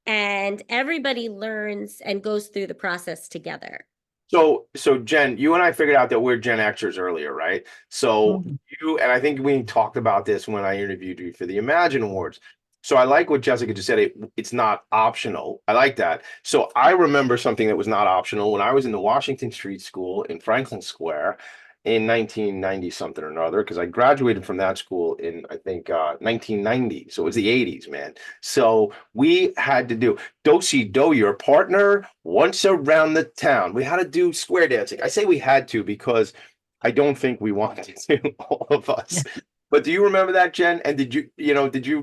and everybody learns and goes through the process together. So Jen, you and I figured out that we're Gen Xers earlier, right? So you, and I think we talked about this when I interviewed you for the Imagine Awards. So I like what Jessica just said. It's not optional. I like that. So I remember something that was not optional when I was in the Washington Street School in Franklin Square in 1990 something or another, because I graduated from that school in, I think, 1990. So it was the 80s, man. So we had to do do-si-do your partner once around the town. We had to do square dancing. I say we had to because I don't think we wanted to, all of us. But do you remember that, Jen? And did you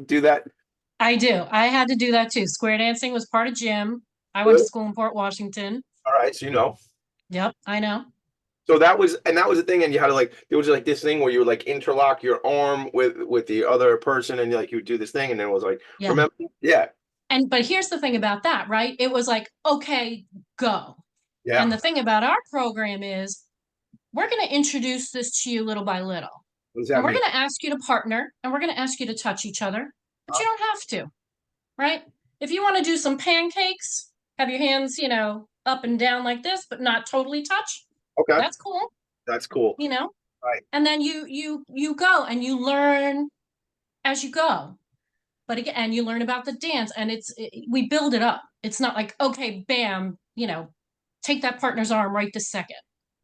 do that? I do. I had to do that too. Square dancing was part of gym. I went to school in Port Washington. All right, so you know. Yep, I know. So that was the thing, and you had to there was like this thing where you would like interlock your arm with the other person, and you would do this thing, and then it was like, remember? Yeah. But here's the thing about that, right? It was like, okay, go. Yeah. And the thing about our program is we're going to introduce this to you little by little. What does that And we're mean? going to ask you to partner, and we're going to ask you to touch each other, but you don't have to, right? If you want to do some pancakes, have your hands, up and down like this, but not totally touch. Okay. That's cool. That's cool. Right. And then you go and you learn as you go. But again, and you learn about the dance, and we build it up. It's not like, okay, bam, take that partner's arm right this second.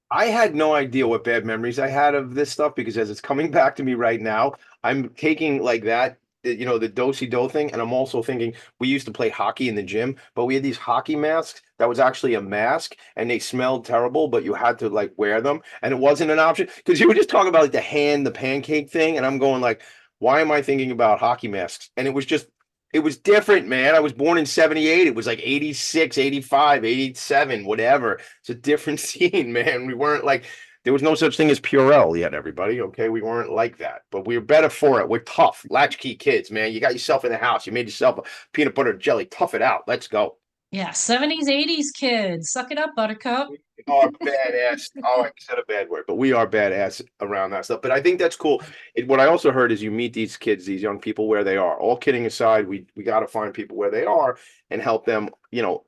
I had no idea what bad memories I had of this stuff, because as it's coming back to me right now, I'm taking like that, the do-si-do thing, and I'm also thinking we used to play hockey in the gym, but we had these hockey masks that was actually a mask, and they smelled terrible, but you had to like wear them, and it wasn't an option, because you were just talking about like the pancake thing, and I'm going like, why am I thinking about hockey masks? And it was different, man. I was born in 78. It was like 86, 85, 87, whatever. It's a different scene, man. We weren't like, there was no such thing as Purell yet, everybody. Okay. We weren't like that, but we were better for it. We're tough, latchkey kids, man. You got yourself in the house. You made yourself a peanut butter jelly. Tough it out. Let's go. Yeah. 70s, 80s kids. Suck it up, Buttercup. We are badass. Oh, I said a bad word, but we are badass around that stuff. But I think that's cool. What I also heard is you meet these kids, these young people where they are. All kidding aside, we got to find people where they are and help them. You don't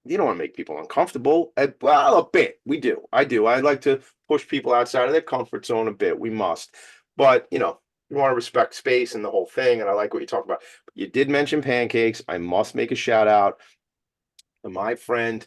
want to make people uncomfortable. Well, a bit. We do. I do. I like to push people outside of their comfort zone a bit. We must. But, you want to respect space and the whole thing. And I like what you talked about. But you did mention pancakes. I must make a shout out to my friend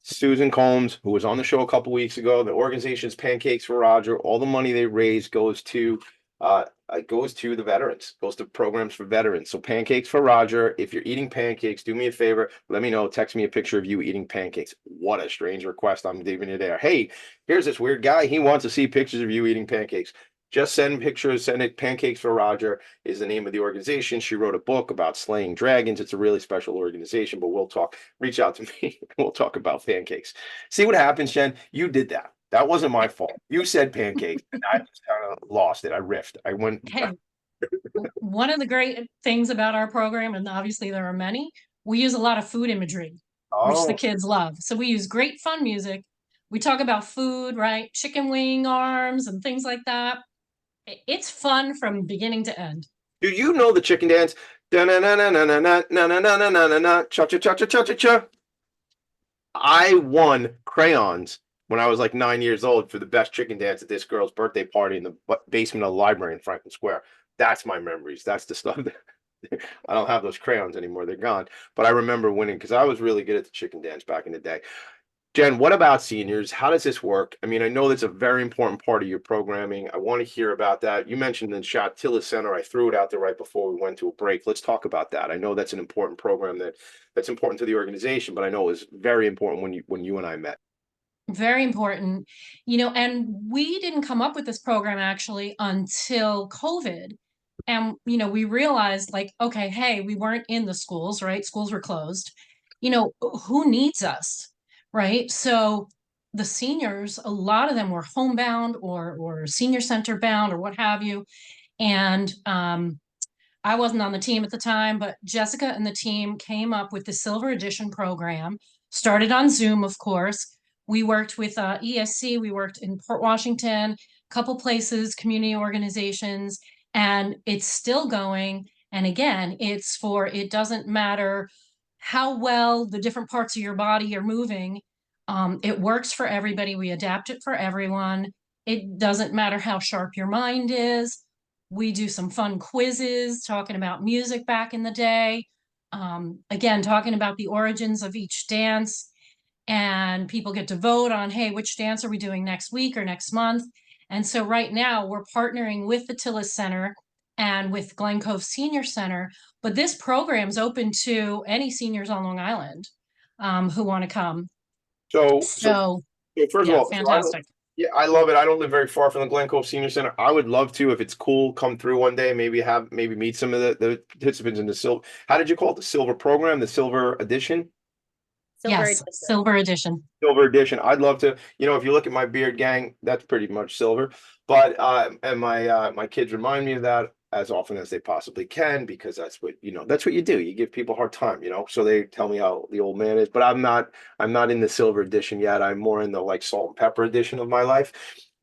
Susan Combs, who was on the show a couple weeks ago. The organization's Pancakes for Roger. All the money they raise goes to the veterans, goes to programs for veterans. So Pancakes for Roger. If you're eating pancakes, do me a favor. Let me know. Text me a picture of you eating pancakes. What a strange request I'm giving you there. Hey, here's this weird guy. He wants to see pictures of you eating pancakes. Just send pictures, send it. Pancakes for Roger is the name of the organization. She wrote a book about slaying dragons. It's a really special organization, but we'll talk. Reach out to me. We'll talk about pancakes. See what happens, Jen? You did that. That wasn't my fault. You said pancakes, and I just kind of lost it. I riffed. I went. Hey, one of the great things about our program, and obviously there are many, we use a lot of food imagery, which the Oh, kids love. So we use great fun music. We talk about food, right? Chicken wing arms and things like that. It's fun from beginning to end. do you know the chicken dance? Da na na na na na na na na na na na na na cha cha cha cha cha cha cha. I won crayons when I was like 9 years old for the best chicken dance at this girl's birthday party in the basement of the library in Franklin Square. That's my memories. That's the stuff that I don't have those crayons anymore. They're gone. But I remember winning because I was really good at the chicken dance back in the day. Jen, what about seniors? How does this work? I mean, I know that's a very important part of your programming. I want to hear about that. You mentioned in Shot Tillis Center. I threw it out there right before we went to a break. Let's talk about that. I know that's an important program that's important to the organization, but I know it was very important when you and I met. Very important, and we didn't come up with this program actually until COVID. And, we realized like, okay, hey, we weren't in the schools, right? Schools were closed. Who needs us, right? So the seniors, a lot of them were homebound or senior center bound or what have you. And I wasn't on the team at the time, but Jessica and the team came up with the Silver Edition program, started on Zoom, of course. We worked with ESC, we worked in Port Washington, a couple places, community organizations, and it's still going. And again, it doesn't matter how well the different parts of your body are moving. It works for everybody. We adapt it for everyone. It doesn't matter how sharp your mind is. We do some fun quizzes talking about music back in the day. Again, talking about the origins of each dance, and people get to vote on, hey, which dance are we doing next week or next month? And so right now we're partnering with the Tillis Center and with Glen Cove Senior Center, but this program's open to any seniors on Long Island who want to come. So first of yeah, all, fantastic. I love it. I don't live very far from the Glen Cove Senior Center. I would love to, if it's cool, come through one day, maybe meet some of the participants in the silver. How did you call it? The silver program, the silver edition? Yes, Silver Edition. Silver edition. I'd love to, if you look at my beard gang, that's pretty much silver. But and my kids remind me of that as often as they possibly can, because that's what you do. You give people a hard time, so they tell me how the old man is. But I'm not in the silver edition yet. I'm more in the like salt and pepper edition of my life.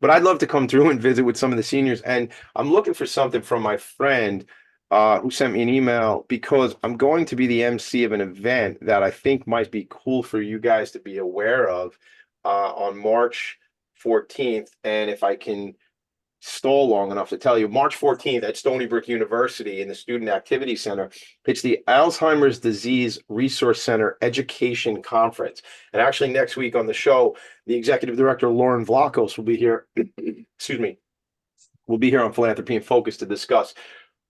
But I'd love to come through and visit with some of the seniors. And I'm looking for something from my friend who sent me an email, because I'm going to be the MC of an event that I think might be cool for you guys to be aware of on March 14th. And if I can stall long enough to tell you, March 14th at Stony Brook University in the Student Activity Center, it's the Alzheimer's Disease Resource Center Education Conference. And actually next week on the show, the executive director, Lauren Vlachos, will be here. Excuse me. We'll be here on Philanthropy and Focus to discuss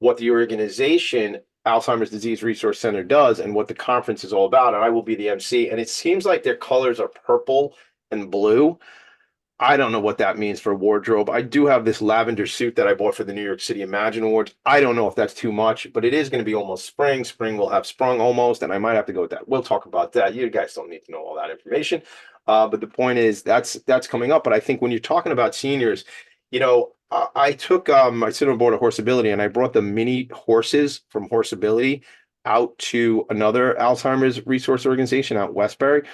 what the organization Alzheimer's Disease Resource Center does and what the conference is all about. And I will be the MC. And it seems like their colors are purple and blue. I don't know what that means for wardrobe. I do have this lavender suit that I bought for the New York City Imagine Awards. I don't know if that's too much, but it is going to be almost spring. Spring will have sprung almost, and I might have to go with that. We'll talk about that. You guys don't need to know all that information. But the point is that's coming up. But I think when you're talking about seniors, I took I sit on board of Horseability, and I brought the mini horses from Horseability out to another Alzheimer's resource organization out in Westbury.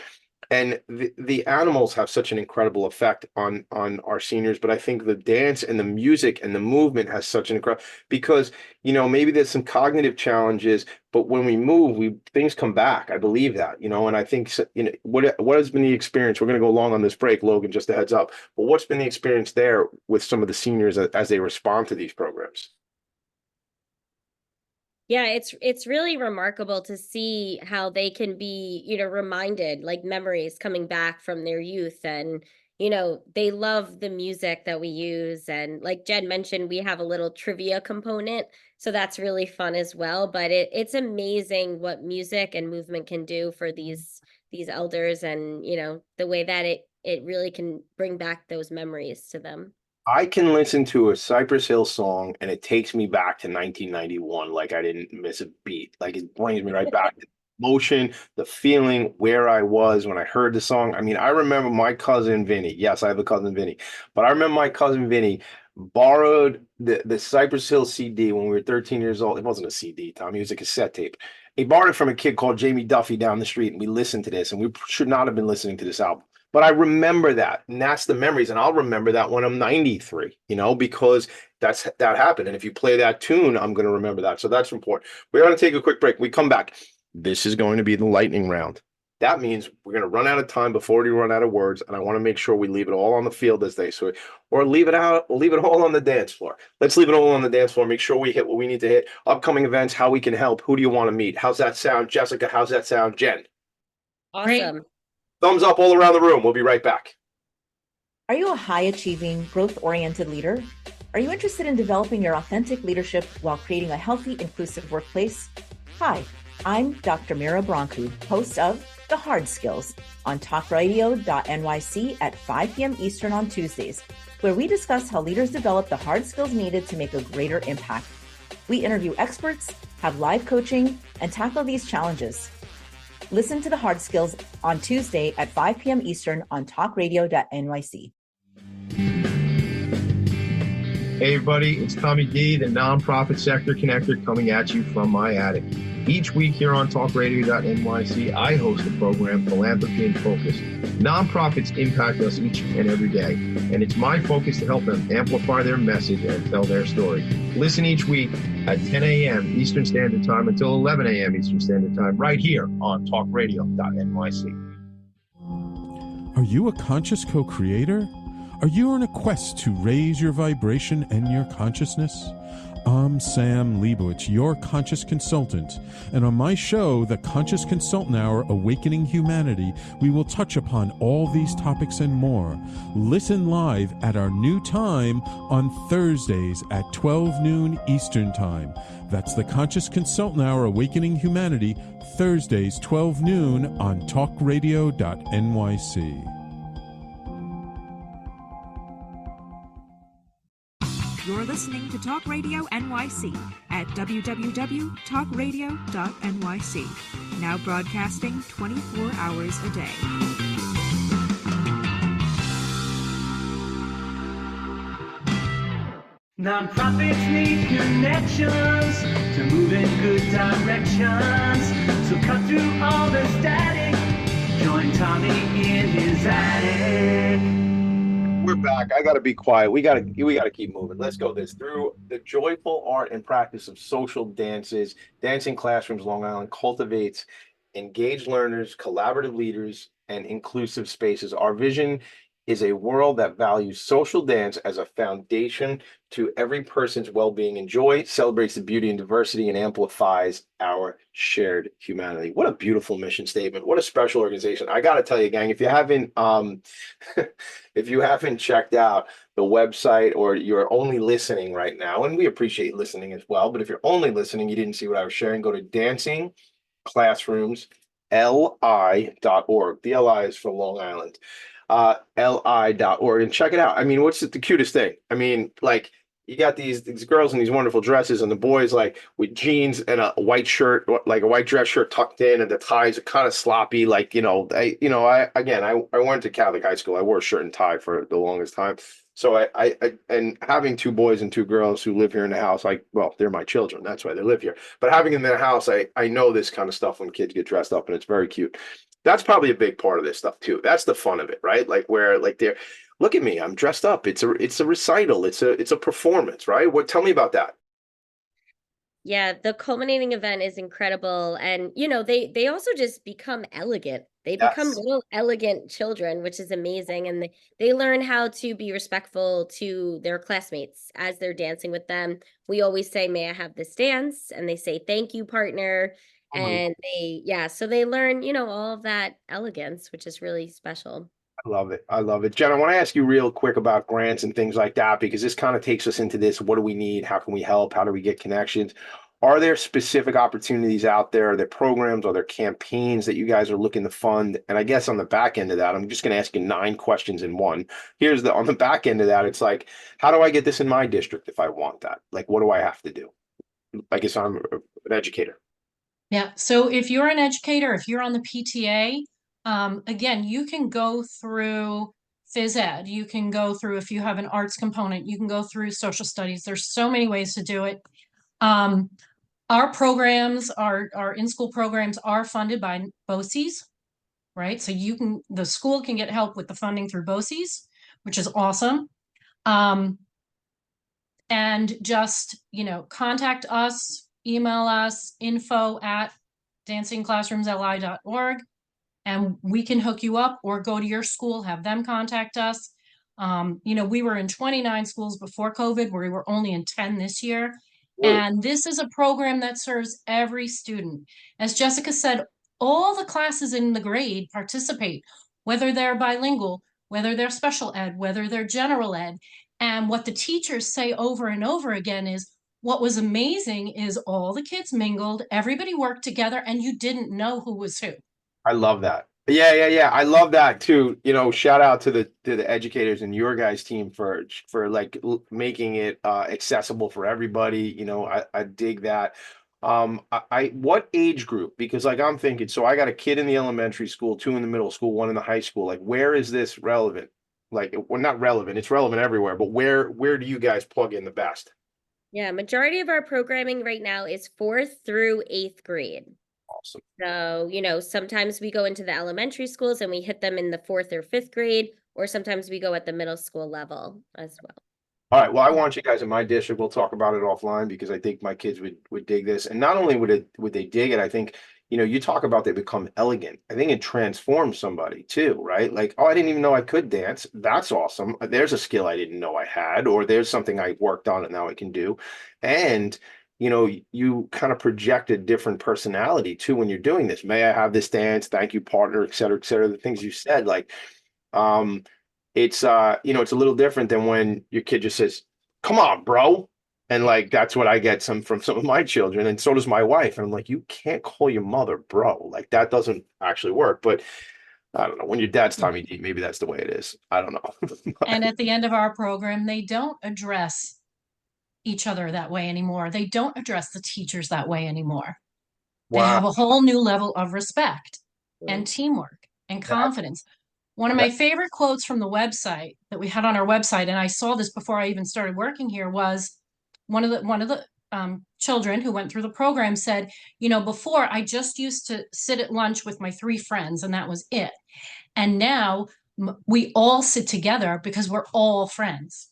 And the animals have such an incredible effect on our seniors, but I think the dance and the music and the movement has such an incredible, because maybe there's some cognitive challenges, but when we move, things come back. I believe that, and I think what has been the experience? We're going to go long on this break, Logan, just a heads up. But what's been the experience there with some of the seniors as they respond to these programs? Yeah, it's really remarkable to see how they can be, reminded, like memories coming back from their youth. And, they love the music that we use. And like Jen mentioned, we have a little trivia component. So that's really fun as well. But it's amazing what music and movement can do for these elders, and, the way that it really can bring back those memories to them. I can listen to a Cypress Hill song and it takes me back to 1991, like I didn't miss a beat. Like it brings me right back to the emotion, the feeling, where I was when I heard the song. I mean, I remember my cousin Vinny. Yes, I have a cousin Vinny, but I remember my cousin Vinny borrowed the Cypress Hill CD when we were 13 years old. It wasn't a CD, Tom. It was a cassette tape. He borrowed it from a kid called Jamie Duffy down the street, and we listened to this, and we should not have been listening to this album. But I remember that, and that's the memories, and I'll remember that when I'm 93, because that happened. And if you play that tune, I'm going to remember that. So that's important. We're going to take a quick break. We come back. This is going to be the lightning round. That means we're going to run out of time before we run out of words, and I want to make sure we leave it all on the field, as they say, or leave it all on the dance floor. Let's leave it all on the dance floor. Make sure we hit what we need to hit. Upcoming events, how we can help. Who do you want to meet? How's that sound, Jessica? How's that sound, Jen? Awesome. Thumbs up all around the room. We'll be right back. Are you a high-achieving, growth-oriented leader? Are you interested in developing your authentic leadership while creating a healthy, inclusive workplace? Hi, I'm Dr. Mira Bronku, host of The Hard Skills on talkradio.nyc at 5 p.m. Eastern on Tuesdays, where we discuss how leaders develop the hard skills needed to make a greater impact. We interview experts, have live coaching, and tackle these challenges. Listen to The Hard Skills on Tuesday at 5 p.m. Eastern on talkradio.nyc. Hey everybody, it's Tommy D, the nonprofit sector connector, coming at you from my attic. Each week here on talkradio.nyc, I host a program, Philanthropy and Phocus. Nonprofits impact us each and every day, and it's my focus to help them amplify their message and tell their story. Listen each week at 10 a.m. Eastern Standard Time until 11 a.m. Eastern Standard Time, right here on talkradio.nyc. Are you a conscious co-creator? Are you on a quest to raise your vibration and your consciousness? I'm Sam Leibowitz, your conscious consultant, and on my show, The Conscious Consultant Hour, Awakening Humanity, we will touch upon all these topics and more. Listen live at our new time on Thursdays at 12 noon Eastern Time. That's The Conscious Consultant Hour, Awakening Humanity, Thursdays 12 noon on talkradio.nyc. You're listening to Talk Radio NYC at www.talkradio.nyc. Now broadcasting 24 hours a day. Nonprofits need connections to move in good directions. So cut through all the static. Join Tommy in his attic. We're back. I gotta be quiet. We gotta keep moving. Let's go this through the joyful art and practice of social dances. Dancing Classrooms Long Island cultivates engaged learners, collaborative leaders, and inclusive spaces. Our vision is a world that values social dance as a foundation to every person's well-being and joy, celebrates the beauty and diversity, and amplifies our shared humanity. What a beautiful mission statement. What a special organization. I gotta tell you, gang, if you haven't if you haven't checked out the website, or you're only listening right now, and we appreciate listening as well, but if you're only listening, you didn't see what I was sharing, go to Dancing Classrooms li.org. The LI is for Long Island. li.org, and check it out. I mean, what's the cutest thing? I mean, like, you got these girls in these wonderful dresses, and the boys like with jeans and a white shirt, like a white dress shirt tucked in, and the ties are kind of sloppy. Like, I went to Catholic high school. I wore a shirt and tie for the longest time. So I and having two boys and two girls who live here in the house, well, they're my children. That's why they live here. But having them in their house, I know this kind of stuff when kids get dressed up, and it's very cute. That's probably a big part of this stuff too. That's the fun of it, right? Like, where like they're, look at me, I'm dressed up. It's a recital. It's a performance, right? Tell me about that. Yeah, the culminating event is incredible. And, they also just become elegant. They become Yes. little elegant children, which is amazing. And they learn how to be respectful to their classmates as they're dancing with them. We always say, "May I have this dance?" And they say, "Thank you, partner." And so they learn, all of that elegance, which is really special. I love it. I love it. Jen, I want to ask you real quick about grants and things like that, because this kind of takes us into this. What do we need? How can we help? How do we get connections? are there specific opportunities out there? Are there programs? Are there campaigns that you guys are looking to fund? And I guess on the back end of that, I'm just going to ask you 9 questions in one. On the back end of that, it's like, how do I get this in my district if I want that? Like, what do I have to do? I guess I'm an educator. Yeah. So if you're an educator, if you're on the PTA, again, you can go through phys ed. You can go through, if you have an arts component, you can go through social studies. There's so many ways to do it. Our programs, our in-school programs are funded by BOCES, right? So the school can get help with the funding through BOCES, which is awesome. And just, contact us, email us, info@dancingclassroomsli.org, and we can hook you up, or go to your school, have them contact us. We were in 29 schools before COVID, we were only in 10 this year. And this is a program that serves every student. As Jessica said, all the classes in the grade participate, whether they're bilingual, whether they're special ed, whether they're general ed. And what the teachers say over and over again is, what was amazing is all the kids mingled, everybody worked together, and you didn't know who was who. I love that. Yeah. I love that too. Shout out to the educators and your guys' team for like making it accessible for everybody. I dig that. What age group? Because like I'm thinking, so I got a kid in the elementary school, 2 in the middle school, 1 in the high school. Like, where is this relevant? Like, well, not relevant. It's relevant everywhere, but where do you guys plug in the best? Yeah, majority of our programming right now is 4th through 8th grade. Awesome. So, sometimes we go into the elementary schools and we hit them in the 4th or 5th grade, or sometimes we go at the middle school level as well. All right. Well, I want you guys in my district. We'll talk about it offline because I think my kids would dig this. And not only would they dig it, I think, you talk about they become elegant. I think it transforms somebody too, right? Like, oh, I didn't even know I could dance. That's awesome. There's a skill I didn't know I had, or there's something I worked on and now I can do. And you kind of project a different personality too when you're doing this. May I have this dance? Thank you, partner, et cetera, the things you said. Like, it's it's a little different than when your kid just says, come on, bro. And like, that's what I get from some of my children. And so does my wife. And I'm like, you can't call your mother bro. Like, that doesn't actually work. But I don't know. When your dad's Tommy D, maybe that's the way it is. I don't know. And at the end of our program, they don't address each other that way anymore. They don't address the teachers that way anymore. They have a whole new level of respect and teamwork and confidence. One of my favorite quotes from the website that we had on our website, and I saw this before I even started working here, was one of the children who went through the program said, before I just used to sit at lunch with my 3 friends and that was it. And now we all sit together because we're all friends.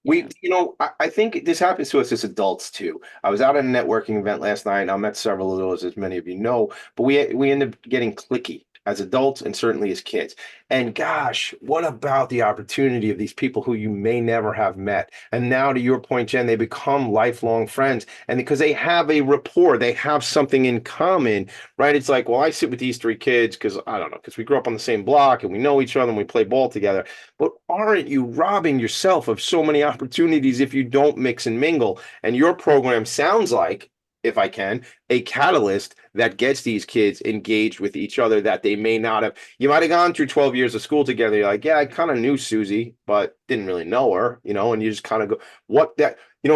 I think this happens to us as adults too. I was out at a networking event last night, and I met several of those, as many of you know, but we end up getting cliquey as adults and certainly as kids. And gosh, what about the opportunity of these people who you may never have met? And now, to your point, Jen, they become lifelong friends. And because they have a rapport, they have something in common, right? It's like, well, I sit with these 3 kids because I don't know, because we grew up on the same block and we know each other and we play ball together. But aren't you robbing yourself of so many opportunities if you don't mix and mingle? And your program sounds like, if I can, a catalyst that gets these kids engaged with each other that they may not have. You might have gone through 12 years of school together. You're like, yeah, I kind of knew Susie, but didn't really know her, and you just kind of go,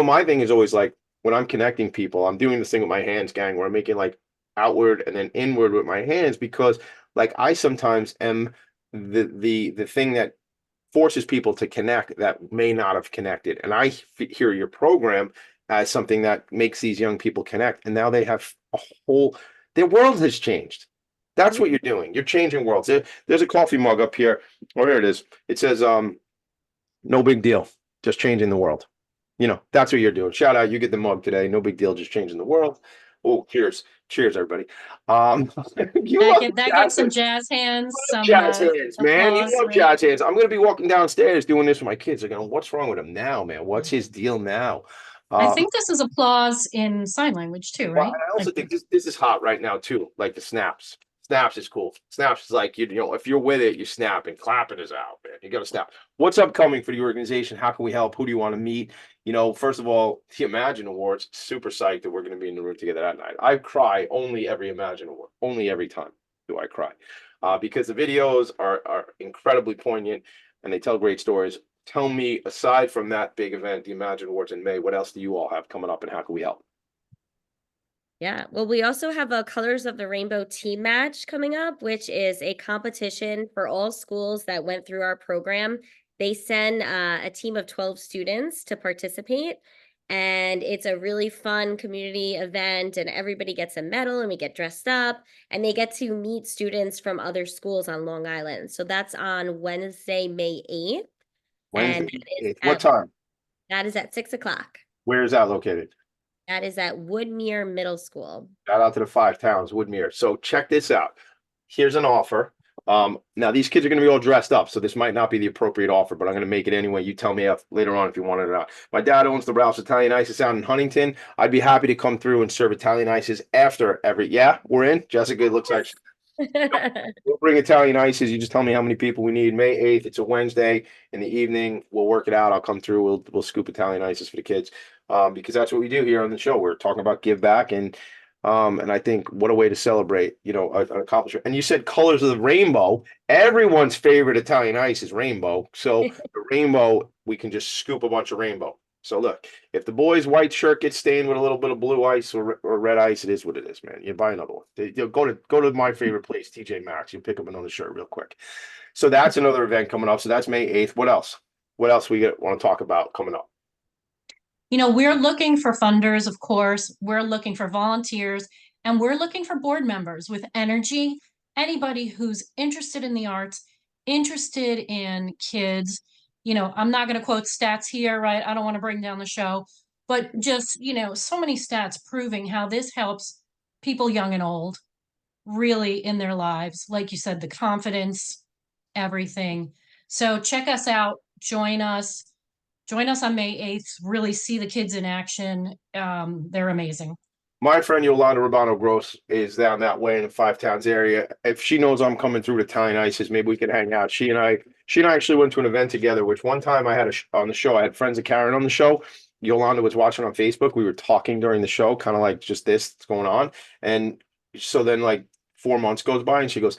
my thing is always like, when I'm connecting people, I'm doing this thing with my hands, gang, where I'm making like outward and then inward with my hands, because like I sometimes am the thing that forces people to connect that may not have connected. And I hear your program as something that makes these young people connect. And now they have their world has changed. That's what you're doing. You're changing worlds. There's a coffee mug up here. Oh, here it is. It says, no big deal. Just changing the world. That's what you're doing. Shout out. You get the mug today. No big deal. Just changing the world. Oh, cheers. Cheers, everybody. That gets some jazz hands. Some jazz hands, man. You love right? Jazz hands. I'm going to be walking downstairs doing this with my kids. They're going, what's wrong with him now, man? What's his deal now? I think this is applause in sign language too, right? Well, I also think this is hot right now too, like the snaps. Snaps is cool. Snaps is like, if you're with it, you snap, and clapping is out, man. You got to snap. What's upcoming for the organization? How can we help? Who do you want to meet? You know, first of all, the Imagine Awards, super psyched that we're going to be in the room together that night. I cry only every Imagine Award, only every time do I cry, because the videos are incredibly poignant and they tell great stories. Tell me, aside from that big event, the Imagine Awards in May, what else do you all have coming up and how can we help? Yeah, well, we also have a Colors of the Rainbow team match coming up, which is a competition for all schools that went through our program. They send a team of 12 students to participate, and it's a really fun community event, and everybody gets a medal, and we get dressed up, and they get to meet students from other schools on Long Island. So that's on Wednesday, May 8th. Wednesday, And that is what time? That is at 6 o'clock. Where is that located? That is at Woodmere Middle School. Shout out to the 5 towns, Woodmere. So check this out. Here's an offer. Now these kids are going to be all dressed up, so this might not be the appropriate offer, but I'm going to make it anyway. You tell me later on if you want it or not. My dad owns the Ralph's Italian Ices out in Huntington. I'd be happy to come through and serve Italian Ices after every. Yeah, we're in. Jessica, it looks like we'll bring Italian Ices. You just tell me how many people we need. May 8th. It's a Wednesday in the evening. We'll work it out. I'll come through. We'll scoop Italian Ices for the kids. Because that's what we do here on the show. We're talking about give back, and I think what a way to celebrate, you know, an accomplishment. And you said Colors of the Rainbow. Everyone's favorite Italian ice is rainbow. So the rainbow, we can just scoop a bunch of rainbow. So look, if the boy's white shirt gets stained with a little bit of blue ice or red ice, it is what it is, man. You buy another one. You'll go to my favorite place, TJ Maxx. You pick up another shirt real quick. So that's another event coming up. So that's May 8th. What else? What else we want to talk about coming up? You know, we're looking for funders, of course. We're looking for volunteers, and we're looking for board members with energy, anybody who's interested in the arts, interested in kids. You know, I'm not going to quote stats here, right? I don't want to bring down the show, but just, you know, so many stats proving how this helps people young and old really in their lives. Like you said, the confidence, everything. So check us out, join us. Join us on May 8th. Really see the kids in action. They're amazing. My friend Yolanda Rubano Gross is down that way in the 5 towns area. If she knows I'm coming through to Italian Ices, maybe we can hang out. She and I actually went to an event together, which one time I had on the show. I had Friends of Karen on the show. Yolanda was watching on Facebook. We were talking during the show, kind of like just this going on. And so then like 4 months goes by and she goes,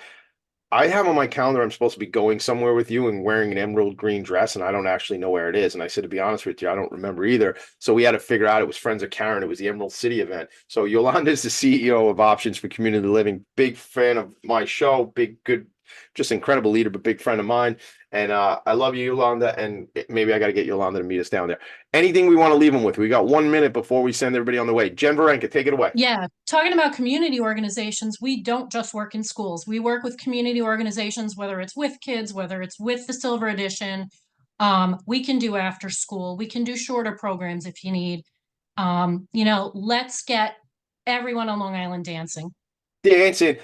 I have on my calendar I'm supposed to be going somewhere with you and wearing an emerald green dress, and I don't actually know where it is. And I said, to be honest with you, I don't remember either. So we had to figure out it was Friends of Karen. It was the Emerald City event. So Yolanda is the CEO of Options for Community Living. Big fan of my show. Good, just incredible leader, but big friend of mine. And I love you, Yolanda. And maybe I got to get Yolanda to meet us down there. Anything we want to leave them with? We got 1 minute before we send everybody on the way. Jen Varenka, take it away. Yeah, talking about community organizations, we don't just work in schools. We work with community organizations, whether it's with kids, whether it's with the Silver Edition. We can do after school. We can do shorter programs if you need. You know, let's get everyone on Long Island dancing. Dancing,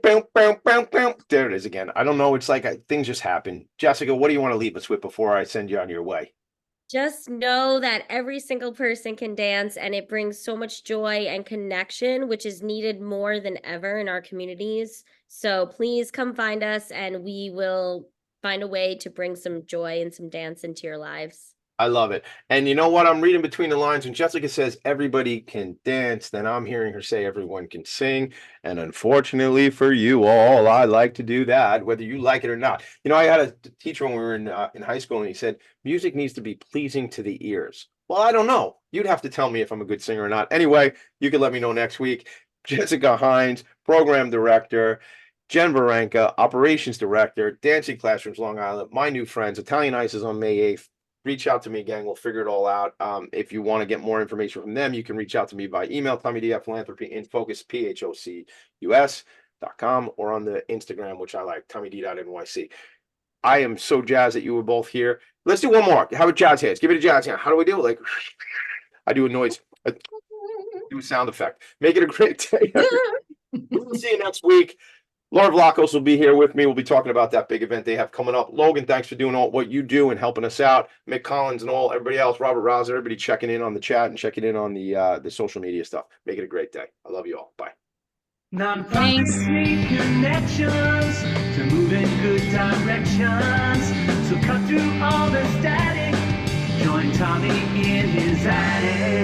boom, boom, boom, boom. There it is again. I don't know. It's like things just happen. Jessica, what do you want to leave us with before I send you on your way? Just know that every single person can dance, and it brings so much joy and connection, which is needed more than ever in our communities. So please come find us, and we will find a way to bring some joy and some dance into your lives. I love it. And you know what? I'm reading between the lines. When Jessica says everybody can dance, then I'm hearing her say everyone can sing. And unfortunately for you all, I like to do that, whether you like it or not. You know, I had a teacher when we were in high school, and he said, music needs to be pleasing to the ears. Well, I don't know. You'd have to tell me if I'm a good singer or not. Anyway, you can let me know next week. Jessica Heins, Program Director, Jen Varenka, Operations Director, Dancing Classrooms, Long Island, my new friends, Italian Ices on May 8th. Reach out to me, gang. We'll figure it all out. If you want to get more information from them, you can reach out to me by email, Tommy D at Philanthropy in Focus, PHOCUS.com, or on the Instagram, which I like, TommyD.NYC. I am so jazzed that you were both here. Let's do one more. How about jazz hands? Give it a jazz hand. How do we do it? Like, I do a noise. I do a sound effect. Make it a great day. We'll see you next week. Laura Vlachos will be here with me. We'll be talking about that big event they have coming up. Logan, thanks for doing all what you do and helping us out. Mick Collins and all everybody else, Robert Rouse, everybody checking in on the chat and checking in on the social media stuff. Make it a great day. I love you all. Bye. Nonprofits need connections to move in good directions. So cut through all the static. Join Tommy in his attic.